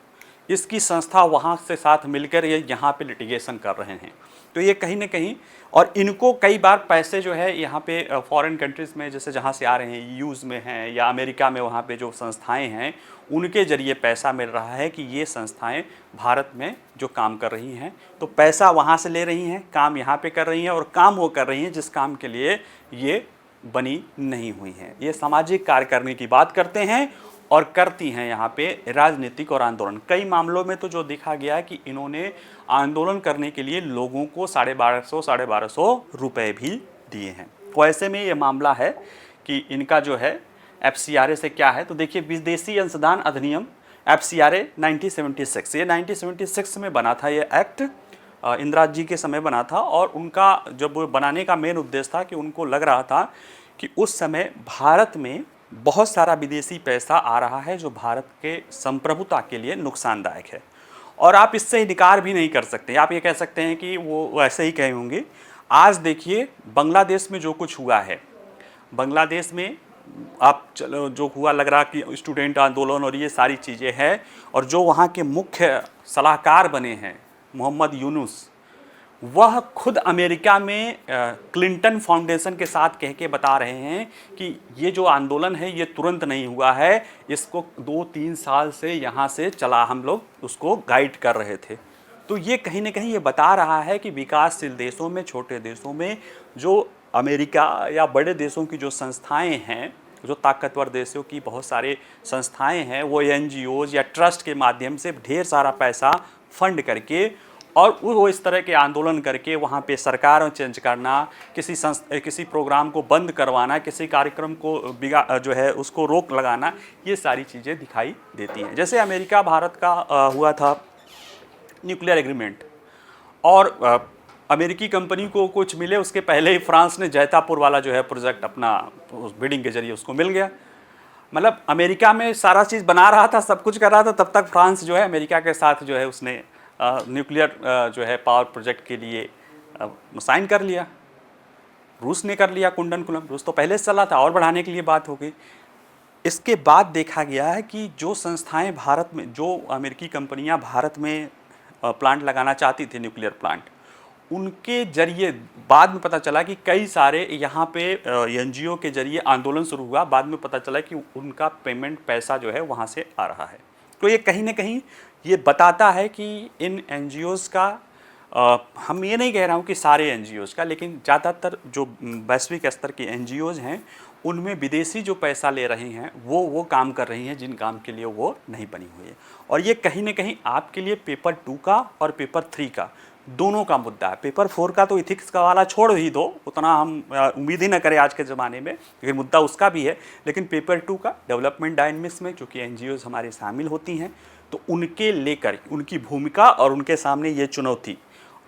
इसकी संस्था वहाँ से साथ मिलकर ये यहाँ पे लिटिगेशन कर रहे हैं। तो ये कहीं ना कहीं, और इनको कई बार पैसे जो है यहाँ पे फॉरेन कंट्रीज़ में, जैसे जहाँ से आ रहे हैं, यूज़ में हैं या अमेरिका में, वहाँ पे जो संस्थाएं हैं उनके ज़रिए पैसा मिल रहा है कि ये संस्थाएं भारत में जो काम कर रही हैं तो पैसा वहाँ से ले रही हैं, काम यहाँ पे कर रही हैं, और काम वो कर रही हैं जिस काम के लिए ये बनी नहीं हुई हैं। ये सामाजिक कार्य करने की बात करते हैं और करती हैं यहाँ पे राजनीतिक और आंदोलन। कई मामलों में तो जो देखा गया है कि इन्होंने आंदोलन करने के लिए लोगों को 1250 रुपए भी दिए हैं। तो ऐसे में ये मामला है कि इनका जो है FCRA से क्या है, तो देखिए विदेशी अंशदान अधिनियम FCRA 1976, ये 1976 में बना था। ये एक्ट इंदिरा जी के समय बना था, और उनका जब बनाने का मेन उद्देश्य था कि उनको लग रहा था कि उस समय भारत में बहुत सारा विदेशी पैसा आ रहा है जो भारत के संप्रभुता के लिए नुकसानदायक है, और आप इससे इनकार भी नहीं कर सकते। आप ये कह सकते हैं कि वो ऐसे ही कहे होंगे। आज देखिए बांग्लादेश में जो कुछ हुआ है, बांग्लादेश में आप चलो जो हुआ, लग रहा कि स्टूडेंट आंदोलन और ये सारी चीज़ें हैं, और जो वहाँ के मुख्य सलाहकार बने हैं मोहम्मद यूनुस, वह खुद अमेरिका में क्लिंटन फाउंडेशन के साथ कह के बता रहे हैं कि ये जो आंदोलन है ये तुरंत नहीं हुआ है, इसको 2-3 साल से यहाँ से चला, हम लोग उसको गाइड कर रहे थे। तो ये कहीं ना कहीं ये बता रहा है कि विकासशील देशों में, छोटे देशों में, जो अमेरिका या बड़े देशों की जो संस्थाएं हैं, जो ताकतवर देशों की बहुत सारे संस्थाएं हैं, वो NGOs या ट्रस्ट के माध्यम से ढेर सारा पैसा फंड करके और वो इस तरह के आंदोलन करके वहाँ पे सरकार चेंज करना, किसी प्रोग्राम को बंद करवाना, किसी कार्यक्रम को जो है उसको रोक लगाना, ये सारी चीज़ें दिखाई देती हैं। जैसे अमेरिका भारत का हुआ था न्यूक्लियर एग्रीमेंट, और अमेरिकी कंपनी को कुछ मिले उसके पहले ही फ्रांस ने जैतापुर वाला जो है प्रोजेक्ट अपना उस बिडिंग के जरिए उसको मिल गया। मतलब अमेरिका में सारा चीज़ बना रहा था, सब कुछ कर रहा था, तब तक फ्रांस जो है अमेरिका के साथ जो है उसने न्यूक्लियर जो है पावर प्रोजेक्ट के लिए साइन कर लिया। रूस ने कर लिया कुंडन कुलम, रूस तो पहले से चला था, और बढ़ाने के लिए बात हो गई। इसके बाद देखा गया है कि जो संस्थाएं भारत में, जो अमेरिकी कंपनियां भारत में प्लांट लगाना चाहती थी, न्यूक्लियर प्लांट, उनके जरिए बाद में पता चला कि कई सारे यहाँ पे NGO के जरिए आंदोलन शुरू हुआ। बाद में पता चला कि उनका पेमेंट पैसा जो है वहाँ से आ रहा है। तो ये कहीं ना कहीं ये बताता है कि इन NGOs का, हम ये नहीं कह रहा हूँ कि सारे NGOs का, लेकिन ज़्यादातर जो वैश्विक स्तर के NGOs हैं उनमें विदेशी जो पैसा ले रहे हैं वो काम कर रही हैं जिन काम के लिए वो नहीं बनी हुई है। और ये कहीं ना कहीं आपके लिए पेपर 2 का और पेपर 3 का दोनों का मुद्दा है। पेपर 4 का तो इथिक्स का वाला छोड़ ही दो, उतना हम उम्मीद ही ना करें आज के ज़माने में, लेकिन मुद्दा उसका भी है। लेकिन पेपर 2 का डेवलपमेंट डायनेमिक्स में चूँकि NGOs हमारे शामिल होती हैं, तो उनके लेकर उनकी भूमिका और उनके सामने ये चुनौती,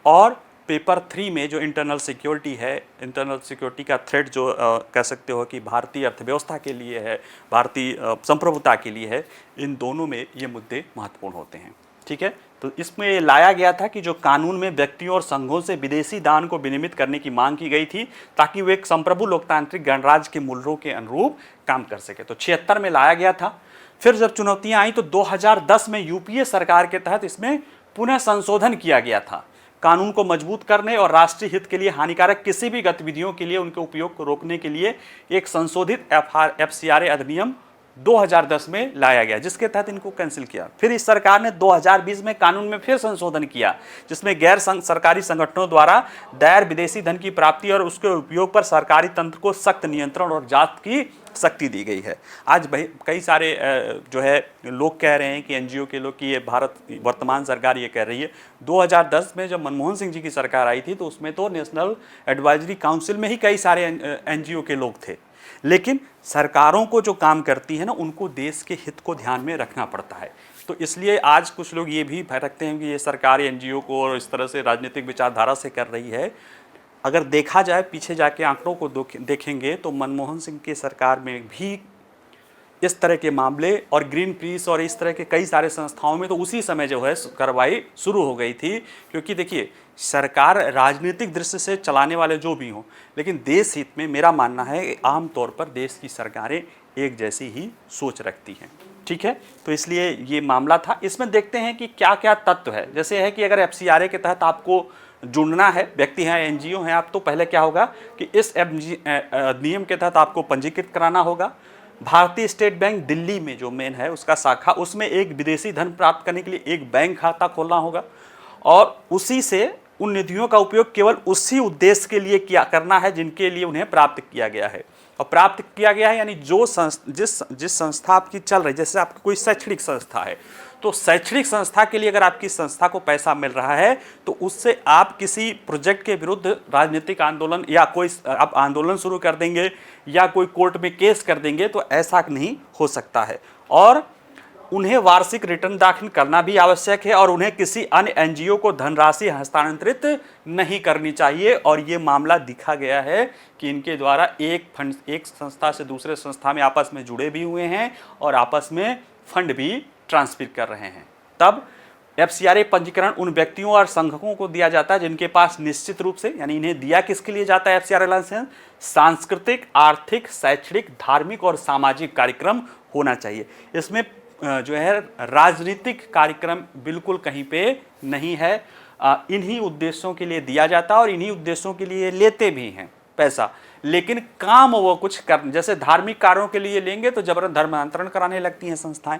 और पेपर 3 में जो इंटरनल सिक्योरिटी है, इंटरनल सिक्योरिटी का थ्रेट जो कह सकते हो कि भारतीय अर्थव्यवस्था के लिए है, भारतीय संप्रभुता के लिए है, इन दोनों में ये मुद्दे महत्वपूर्ण होते हैं। ठीक है, तो इसमें लाया गया था कि जो कानून में व्यक्तियों और संघों से विदेशी दान को विनियमित करने की मांग की गई थी ताकि वो एक संप्रभु लोकतांत्रिक गणराज्य के मूल्यों के अनुरूप काम कर सके। तो 76 में लाया गया था। फिर जब चुनौतियां आई तो 2010 में UPA सरकार के तहत इसमें पुनः संशोधन किया गया था, कानून को मजबूत करने और राष्ट्रीय हित के लिए हानिकारक किसी भी गतिविधियों के लिए उनके उपयोग को रोकने के लिए एक संशोधित FCRA अधिनियम 2010 में लाया गया, जिसके तहत इनको कैंसिल किया। फिर इस सरकार ने 2020 में कानून में फिर संशोधन किया, जिसमें गैर सरकारी संगठनों द्वारा दायर विदेशी धन की प्राप्ति और उसके उपयोग पर सरकारी तंत्र को सख्त नियंत्रण और जांच की शक्ति दी गई है। आज कई सारे जो है लोग कह रहे हैं कि NGO के लोग कि ये भारत वर्तमान सरकार ये कह रही है। 2010 में जब मनमोहन सिंह जी की सरकार आई थी तो उसमें तो नेशनल एडवाइजरी काउंसिल में ही कई सारे NGO के लोग थे, लेकिन सरकारों को जो काम करती है ना, उनको देश के हित को ध्यान में रखना पड़ता है। तो इसलिए आज कुछ लोग ये भी रखते हैं कि ये सरकार NGO को और इस तरह से राजनीतिक विचारधारा से कर रही है। अगर देखा जाए पीछे जाके आंकड़ों को देखेंगे तो मनमोहन सिंह की सरकार में भी इस तरह के मामले और ग्रीन पीस और इस तरह के कई सारे संस्थाओं में तो उसी समय जो है कार्रवाई शुरू हो गई थी। क्योंकि देखिए, सरकार राजनीतिक दृष्टि से चलाने वाले जो भी हों, लेकिन देश हित में मेरा मानना है आम तौर पर देश की सरकारें एक जैसी ही सोच रखती हैं। ठीक है। तो इसलिए ये मामला था। इसमें देखते हैं कि क्या क्या तत्व है। जैसे है कि अगर एफसीआरए के तहत आपको जुड़ना है, व्यक्ति हैं, एनजीओ हैं आप, तो पहले क्या होगा कि इस नियम के तहत आपको पंजीकृत कराना होगा। भारतीय स्टेट बैंक दिल्ली में जो मेन है उसका शाखा, उसमें एक विदेशी धन प्राप्त करने के लिए एक बैंक खाता खोलना होगा और उसी से उन निधियों का उपयोग केवल उसी उद्देश्य के लिए किया करना है जिनके लिए उन्हें प्राप्त किया गया है। और प्राप्त किया गया है यानी जो जिस संस्था आपकी चल रही है, जैसे आपकी कोई शैक्षणिक संस्था है, तो शैक्षणिक संस्था के लिए अगर आपकी संस्था को पैसा मिल रहा है तो उससे आप किसी प्रोजेक्ट के विरुद्ध राजनीतिक आंदोलन या कोई आप आंदोलन शुरू कर देंगे या कोई कोर्ट में केस कर देंगे, तो ऐसा नहीं हो सकता है। और उन्हें वार्षिक रिटर्न दाखिल करना भी आवश्यक है और उन्हें किसी अन्य एनजीओ को धनराशि हस्तांतरित नहीं करनी चाहिए। और ये मामला दिखा गया है कि इनके द्वारा एक संस्था से दूसरे संस्था में आपस में जुड़े भी हुए हैं और आपस में फंड भी ट्रांसफर कर रहे हैं। तब एफसीआरए पंजीकरण उन व्यक्तियों और संगठनों को दिया जाता है जिनके पास निश्चित रूप से, यानी इन्हें दिया किसके लिए जाता है एफसीआरए लाइसेंस, सांस्कृतिक, आर्थिक, शैक्षणिक, धार्मिक और सामाजिक कार्यक्रम होना चाहिए। इसमें जो है राजनीतिक कार्यक्रम बिल्कुल कहीं पे नहीं है। इन्हीं उद्देश्यों के लिए दिया जाता है और इन्हीं उद्देश्यों के लिए लेते भी हैं पैसा, लेकिन काम वो कुछ कर, जैसे धार्मिक कार्यों के लिए लेंगे तो जबरन धर्मांतरण कराने लगती हैं संस्थाएं,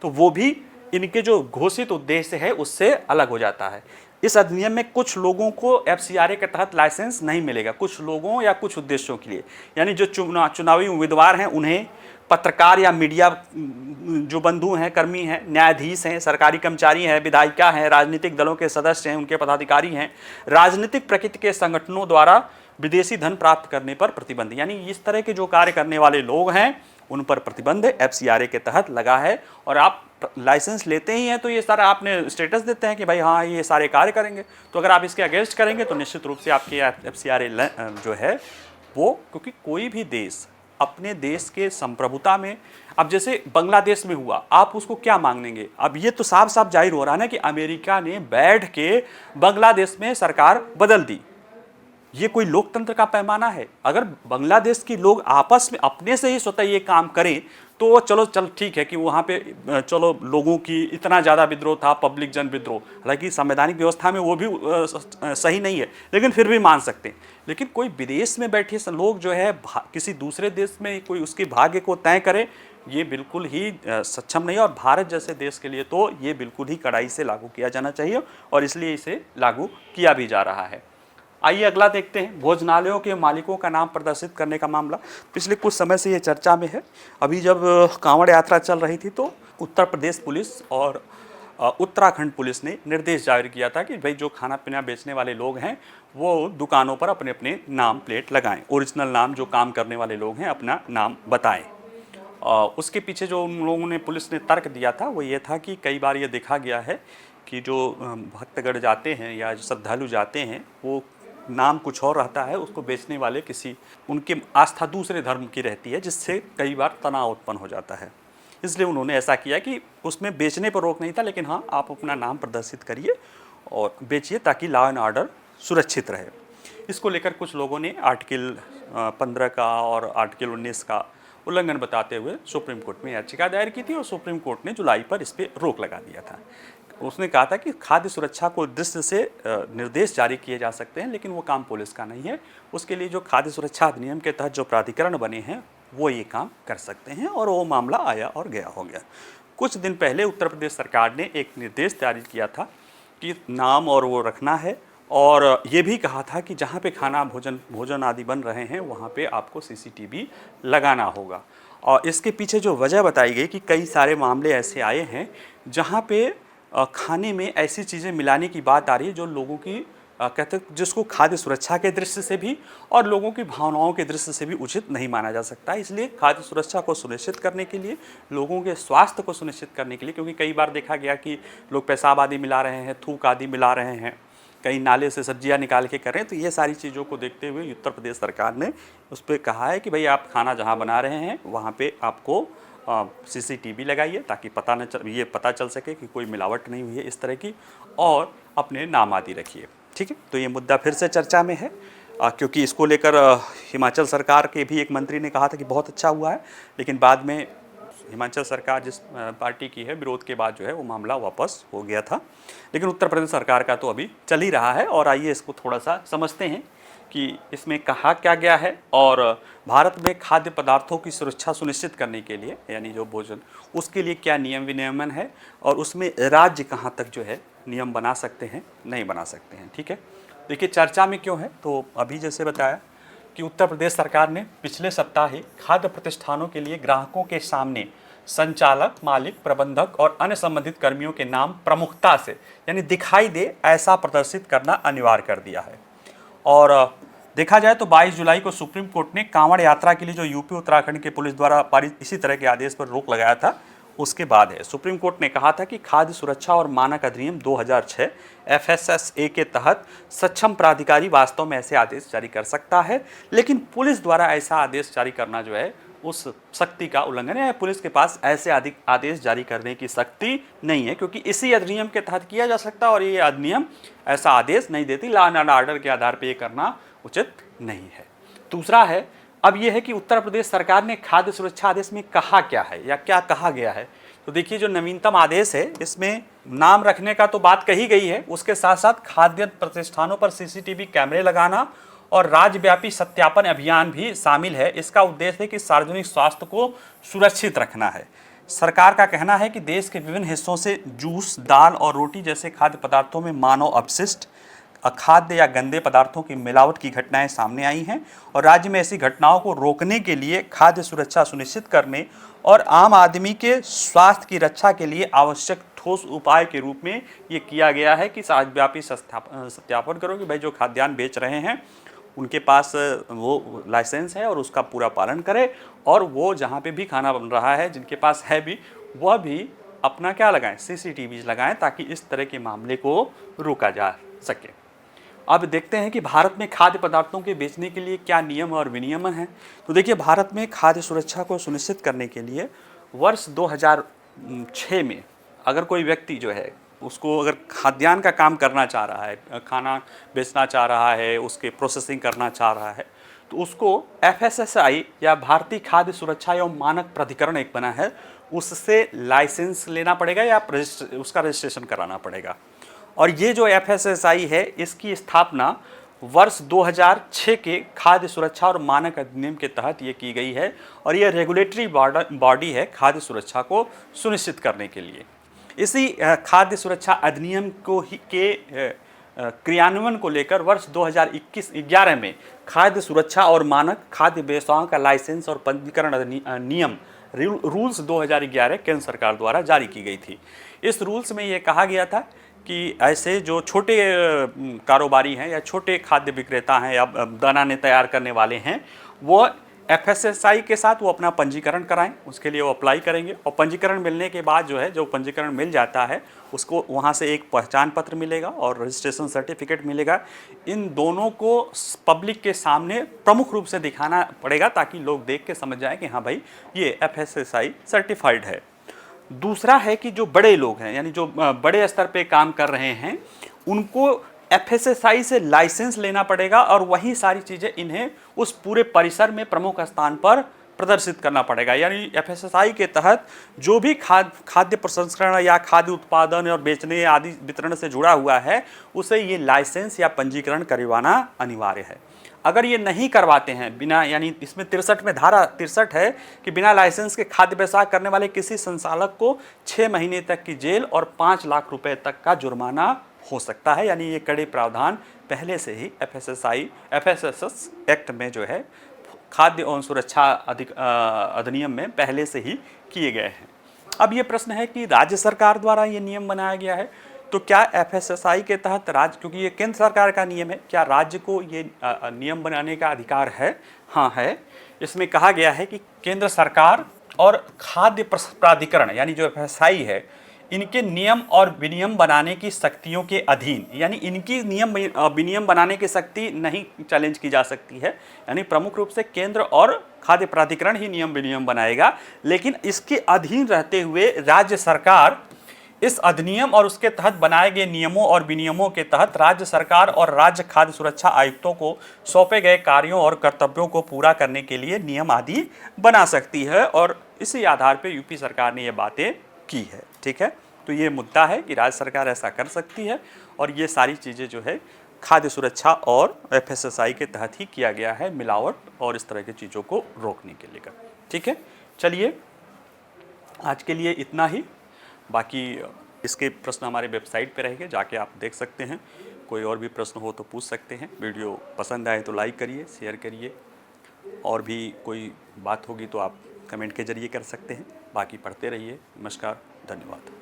तो वो भी इनके जो घोषित उद्देश्य है उससे अलग हो जाता है। इस अधिनियम में कुछ लोगों को एफसीआरए के तहत लाइसेंस नहीं मिलेगा, कुछ लोगों या कुछ उद्देश्यों के लिए, यानी जो चुनावी उम्मीदवार हैं उन्हें, पत्रकार या मीडिया जो बंधु हैं, कर्मी हैं, न्यायाधीश हैं, सरकारी कर्मचारी हैं, विधायिका हैं, राजनीतिक दलों के सदस्य हैं, उनके पदाधिकारी हैं, राजनीतिक प्रकृति के संगठनों द्वारा विदेशी धन प्राप्त करने पर प्रतिबंध, यानी इस तरह के जो कार्य करने वाले लोग हैं उन पर प्रतिबंध एफसीआरए के तहत लगा है। और आप लाइसेंस लेते ही हैं तो ये सारा आपने स्टेटस देते हैं कि भाई हाँ ये सारे कार्य करेंगे, तो अगर आप इसके अगेंस्ट करेंगे तो निश्चित रूप से आपके एफसीआरए जो है वो, क्योंकि कोई भी देश अपने देश के संप्रभुता में, अब जैसे बांग्लादेश में हुआ, आप उसको क्या मांगेंगे? अब ये तो साफ साफ जाहिर हो रहा है ना कि अमेरिका ने बैठ के बांग्लादेश में सरकार बदल दी। ये कोई लोकतंत्र का पैमाना है? अगर बांग्लादेश के लोग आपस में अपने से ही स्वतः ये काम करें तो चल ठीक है कि वहाँ पे चलो लोगों की इतना ज़्यादा विद्रोह था, पब्लिक जन विद्रोह, हालांकि संवैधानिक व्यवस्था में वो भी सही नहीं है, लेकिन फिर भी मान सकते हैं। लेकिन कोई विदेश में बैठे लोग जो है किसी दूसरे देश में कोई उसके भाग्य को तय करे, ये बिल्कुल ही सक्षम नहीं है। और भारत जैसे देश के लिए तो ये बिल्कुल ही कड़ाई से लागू किया जाना चाहिए और इसलिए इसे लागू किया भी जा रहा है। आइए अगला देखते हैं, भोजनालयों के मालिकों का नाम प्रदर्शित करने का मामला पिछले कुछ समय से ये चर्चा में है। अभी जब कांवड़ यात्रा चल रही थी तो उत्तर प्रदेश पुलिस और उत्तराखंड पुलिस ने निर्देश जारी किया था कि भाई जो खाना पीना बेचने वाले लोग हैं वो दुकानों पर अपने अपने नाम प्लेट लगाएं, ओरिजिनल नाम, जो काम करने वाले लोग हैं अपना नाम बताएं। उसके पीछे जो उन लोगों ने, पुलिस ने तर्क दिया था वो ये था कि कई बार ये देखा गया है कि जो भक्तगण जाते हैं या जो श्रद्धालु जाते हैं वो नाम कुछ और रहता है, उसको बेचने वाले किसी, उनकी आस्था दूसरे धर्म की रहती है, जिससे कई बार तनाव उत्पन्न हो जाता है। इसलिए उन्होंने ऐसा किया कि उसमें बेचने पर रोक नहीं था, लेकिन हाँ आप अपना नाम प्रदर्शित करिए और बेचिए ताकि लॉ एंड ऑर्डर सुरक्षित रहे। इसको लेकर कुछ लोगों ने आर्टिकल 15 का और आर्टिकल 19 का उल्लंघन बताते हुए सुप्रीम कोर्ट में याचिका दायर की थी और सुप्रीम कोर्ट ने जुलाई पर इस पर रोक लगा दिया था। उसने कहा था कि खाद्य सुरक्षा को दृष्टि से निर्देश जारी किए जा सकते हैं, लेकिन वो काम पुलिस का नहीं है। उसके लिए जो खाद्य सुरक्षा अधिनियम के तहत जो प्राधिकरण बने हैं वो ये काम कर सकते हैं, और वो मामला आया और गया हो गया। कुछ दिन पहले उत्तर प्रदेश सरकार ने एक निर्देश जारी किया था कि नाम और वो रखना है, और ये भी कहा था कि जहाँ पे खाना भोजन आदि बन रहे हैं वहाँ पे आपको सीसीटीवी लगाना होगा। और इसके पीछे जो वजह बताई गई कि कई सारे मामले ऐसे आए हैं जहाँ पे खाने में ऐसी चीज़ें मिलाने की बात आ रही है जो लोगों की कहते हैं, जिसको खाद्य सुरक्षा के दृष्टि से भी और लोगों की भावनाओं के दृष्टि से भी उचित नहीं माना जा सकता। इसलिए खाद्य सुरक्षा को सुनिश्चित करने के लिए, लोगों के स्वास्थ्य को सुनिश्चित करने के लिए, क्योंकि कई बार देखा गया कि लोग पेशाब आदि मिला रहे हैं, थूक आदि मिला रहे हैं, कहीं नाले से सब्जियां निकाल के कर रहे हैं, तो ये सारी चीज़ों को देखते हुए उत्तर प्रदेश सरकार ने उस पर कहा है कि भाई आप खाना जहाँ बना रहे हैं वहाँ पर आपको सीसीटीवी लगाइए ताकि पता चल सके कि कोई मिलावट नहीं हुई है इस तरह की, और अपने नाम आदि रखिए। ठीक है, तो ये मुद्दा फिर से चर्चा में है क्योंकि इसको लेकर हिमाचल सरकार के भी एक मंत्री ने कहा था कि बहुत अच्छा हुआ है, लेकिन बाद में हिमाचल सरकार जिस पार्टी की है, विरोध के बाद जो है वो मामला वापस हो गया था। लेकिन उत्तर प्रदेश सरकार का तो अभी चल ही रहा है। और आइए इसको थोड़ा सा समझते हैं कि इसमें कहा क्या गया है और भारत में खाद्य पदार्थों की सुरक्षा सुनिश्चित करने के लिए, यानी जो भोजन, उसके लिए क्या नियम विनियमन है और उसमें राज्य कहाँ तक जो है नियम बना सकते हैं, नहीं बना सकते हैं। ठीक है, देखिए चर्चा में क्यों है, तो अभी जैसे बताया कि उत्तर प्रदेश सरकार ने पिछले सप्ताह ही खाद्य प्रतिष्ठानों के लिए ग्राहकों के सामने संचालक, मालिक, प्रबंधक और अन्य संबंधित कर्मियों के नाम प्रमुखता से यानी दिखाई दे ऐसा प्रदर्शित करना अनिवार्य कर दिया है। और देखा जाए तो 22 जुलाई को सुप्रीम कोर्ट ने कांवड़ यात्रा के लिए जो यूपी उत्तराखंड के पुलिस द्वारा पारित इसी तरह के आदेश पर रोक लगाया था, उसके बाद है सुप्रीम कोर्ट ने कहा था कि खाद्य सुरक्षा और मानक अधिनियम 2006 FSSA के तहत सक्षम प्राधिकारी वास्तव में ऐसे आदेश जारी कर सकता है, लेकिन पुलिस द्वारा ऐसा आदेश जारी करना जो है उस शक्ति का उल्लंघन है। पुलिस के पास ऐसे अधिक आदेश जारी करने की शक्ति नहीं है, क्योंकि इसी अधिनियम के तहत किया जा सकता है और ये अधिनियम ऐसा आदेश नहीं देती। लॉ एंड ऑर्डर के आधार पर ये करना उचित नहीं है। दूसरा है, अब यह है कि उत्तर प्रदेश सरकार ने खाद्य सुरक्षा आदेश में कहा क्या है या क्या कहा गया है। तो देखिए जो नवीनतम आदेश है इसमें नाम रखने का तो बात कही गई है, उसके साथ साथ खाद्य प्रतिष्ठानों पर CCTV कैमरे लगाना और राज्यव्यापी सत्यापन अभियान भी शामिल है। इसका उद्देश्य है कि सार्वजनिक स्वास्थ्य को सुरक्षित रखना है। सरकार का कहना है कि देश के विभिन्न हिस्सों से जूस, दाल और रोटी जैसे खाद्य पदार्थों में मानव अपशिष्ट, अखाद्य या गंदे पदार्थों की मिलावट की घटनाएं सामने आई हैं और राज्य में ऐसी घटनाओं को रोकने के लिए खाद्य सुरक्षा सुनिश्चित करने और आम आदमी के स्वास्थ्य की रक्षा के लिए आवश्यक ठोस उपाय के रूप में ये किया गया है कि राज्यव्यापी सत्यापन करो कि भाई जो खाद्यान्न बेच रहे हैं उनके पास वो लाइसेंस है और उसका पूरा पालन करें, और वो जहाँ पे भी खाना बन रहा है जिनके पास है भी, वह भी अपना क्या लगाएं, CCTV लगाएं, ताकि इस तरह के मामले को रोका जा सके। अब देखते हैं कि भारत में खाद्य पदार्थों के बेचने के लिए क्या नियम और विनियमन है। तो देखिए भारत में खाद्य सुरक्षा को सुनिश्चित करने के लिए वर्ष 2006 में अगर कोई व्यक्ति जो है उसको अगर खाद्यान्न का काम करना चाह रहा है, खाना बेचना चाह रहा है, उसके प्रोसेसिंग करना चाह रहा है, तो उसको FSSAI या भारतीय खाद्य सुरक्षा एवं मानक प्राधिकरण एक बना है, उससे लाइसेंस लेना पड़ेगा या उसका रजिस्ट्रेशन कराना पड़ेगा। और ये जो FSSAI है इसकी स्थापना वर्ष 2006 के खाद्य सुरक्षा और मानक अधिनियम के तहत ये की गई है और ये रेगुलेटरी बॉडी है खाद्य सुरक्षा को सुनिश्चित करने के लिए। इसी खाद्य सुरक्षा अधिनियम को ही के क्रियान्वयन को लेकर वर्ष 2021-11 में खाद्य सुरक्षा और मानक खाद्य व्यवसायों का लाइसेंस और पंजीकरण नियम रूल्स 2011 केंद्र सरकार द्वारा जारी की गई थी। इस रूल्स में ये कहा गया था कि ऐसे जो छोटे कारोबारी हैं या छोटे खाद्य विक्रेता हैं या दाना तैयार करने वाले हैं, वो FSSAI के साथ वो अपना पंजीकरण कराएं, उसके लिए वो अप्लाई करेंगे और पंजीकरण मिलने के बाद जो है, जो पंजीकरण मिल जाता है उसको वहाँ से एक पहचान पत्र मिलेगा और रजिस्ट्रेशन सर्टिफिकेट मिलेगा। इन दोनों को पब्लिक के सामने प्रमुख रूप से दिखाना पड़ेगा ताकि लोग देख के समझ जाएं कि हाँ भाई ये FSSAI सर्टिफाइड है। दूसरा है कि जो बड़े लोग हैं यानी जो बड़े स्तर पे काम कर रहे हैं उनको FSSAI से लाइसेंस लेना पड़ेगा और वही सारी चीज़ें इन्हें उस पूरे परिसर में प्रमुख स्थान पर प्रदर्शित करना पड़ेगा। यानी FSSAI के तहत जो भी खाद्य प्रसंस्करण या खाद्य उत्पादन और बेचने आदि वितरण से जुड़ा हुआ है उसे ये लाइसेंस या पंजीकरण करवाना अनिवार्य है। अगर ये नहीं करवाते हैं बिना, यानी इसमें 63 में धारा 63 है कि बिना लाइसेंस के खाद्य व्यवसाय करने वाले किसी संचालक को 6 महीने तक की जेल और 5 लाख रुपए तक का जुर्माना हो सकता है। यानी ये कड़े प्रावधान पहले से ही FSS एक्ट में जो है खाद्य एवं सुरक्षा अधिनियम में पहले से ही किए गए हैं। अब ये प्रश्न है कि राज्य सरकार द्वारा ये नियम बनाया गया है, तो क्या FSSAI के तहत राज्य, क्योंकि ये केंद्र सरकार का नियम है, क्या राज्य को ये नियम बनाने का अधिकार है? हाँ है। इसमें कहा गया है कि केंद्र सरकार और खाद्य प्राधिकरण यानी जो FSSAI है इनके नियम और विनियम बनाने की शक्तियों के अधीन, यानी इनकी नियम विनियम बनाने की शक्ति नहीं चैलेंज की जा सकती है। यानी प्रमुख रूप से केंद्र और खाद्य प्राधिकरण ही नियम विनियम बनाएगा, लेकिन इसके अधीन रहते हुए राज्य सरकार इस अधिनियम और उसके तहत बनाए गए नियमों और विनियमों के तहत राज्य सरकार और राज्य खाद्य सुरक्षा आयुक्तों को सौंपे गए कार्यों और कर्तव्यों को पूरा करने के लिए नियम आदि बना सकती है। और इसी आधार पे यूपी सरकार ने ये बातें की है। ठीक है, तो ये मुद्दा है कि राज्य सरकार ऐसा कर सकती है और ये सारी चीज़ें जो है खाद्य सुरक्षा और एफएसएसआई के तहत ही किया गया है, मिलावट और इस तरह की चीज़ों को रोकने के लिए। ठीक है, चलिए आज के लिए इतना ही। बाकी इसके प्रश्न हमारे वेबसाइट पे रहेंगे, जाके आप देख सकते हैं। कोई और भी प्रश्न हो तो पूछ सकते हैं। वीडियो पसंद आए तो लाइक करिए, शेयर करिए, और भी कोई बात होगी तो आप कमेंट के जरिए कर सकते हैं। बाकी पढ़ते रहिए। नमस्कार, धन्यवाद।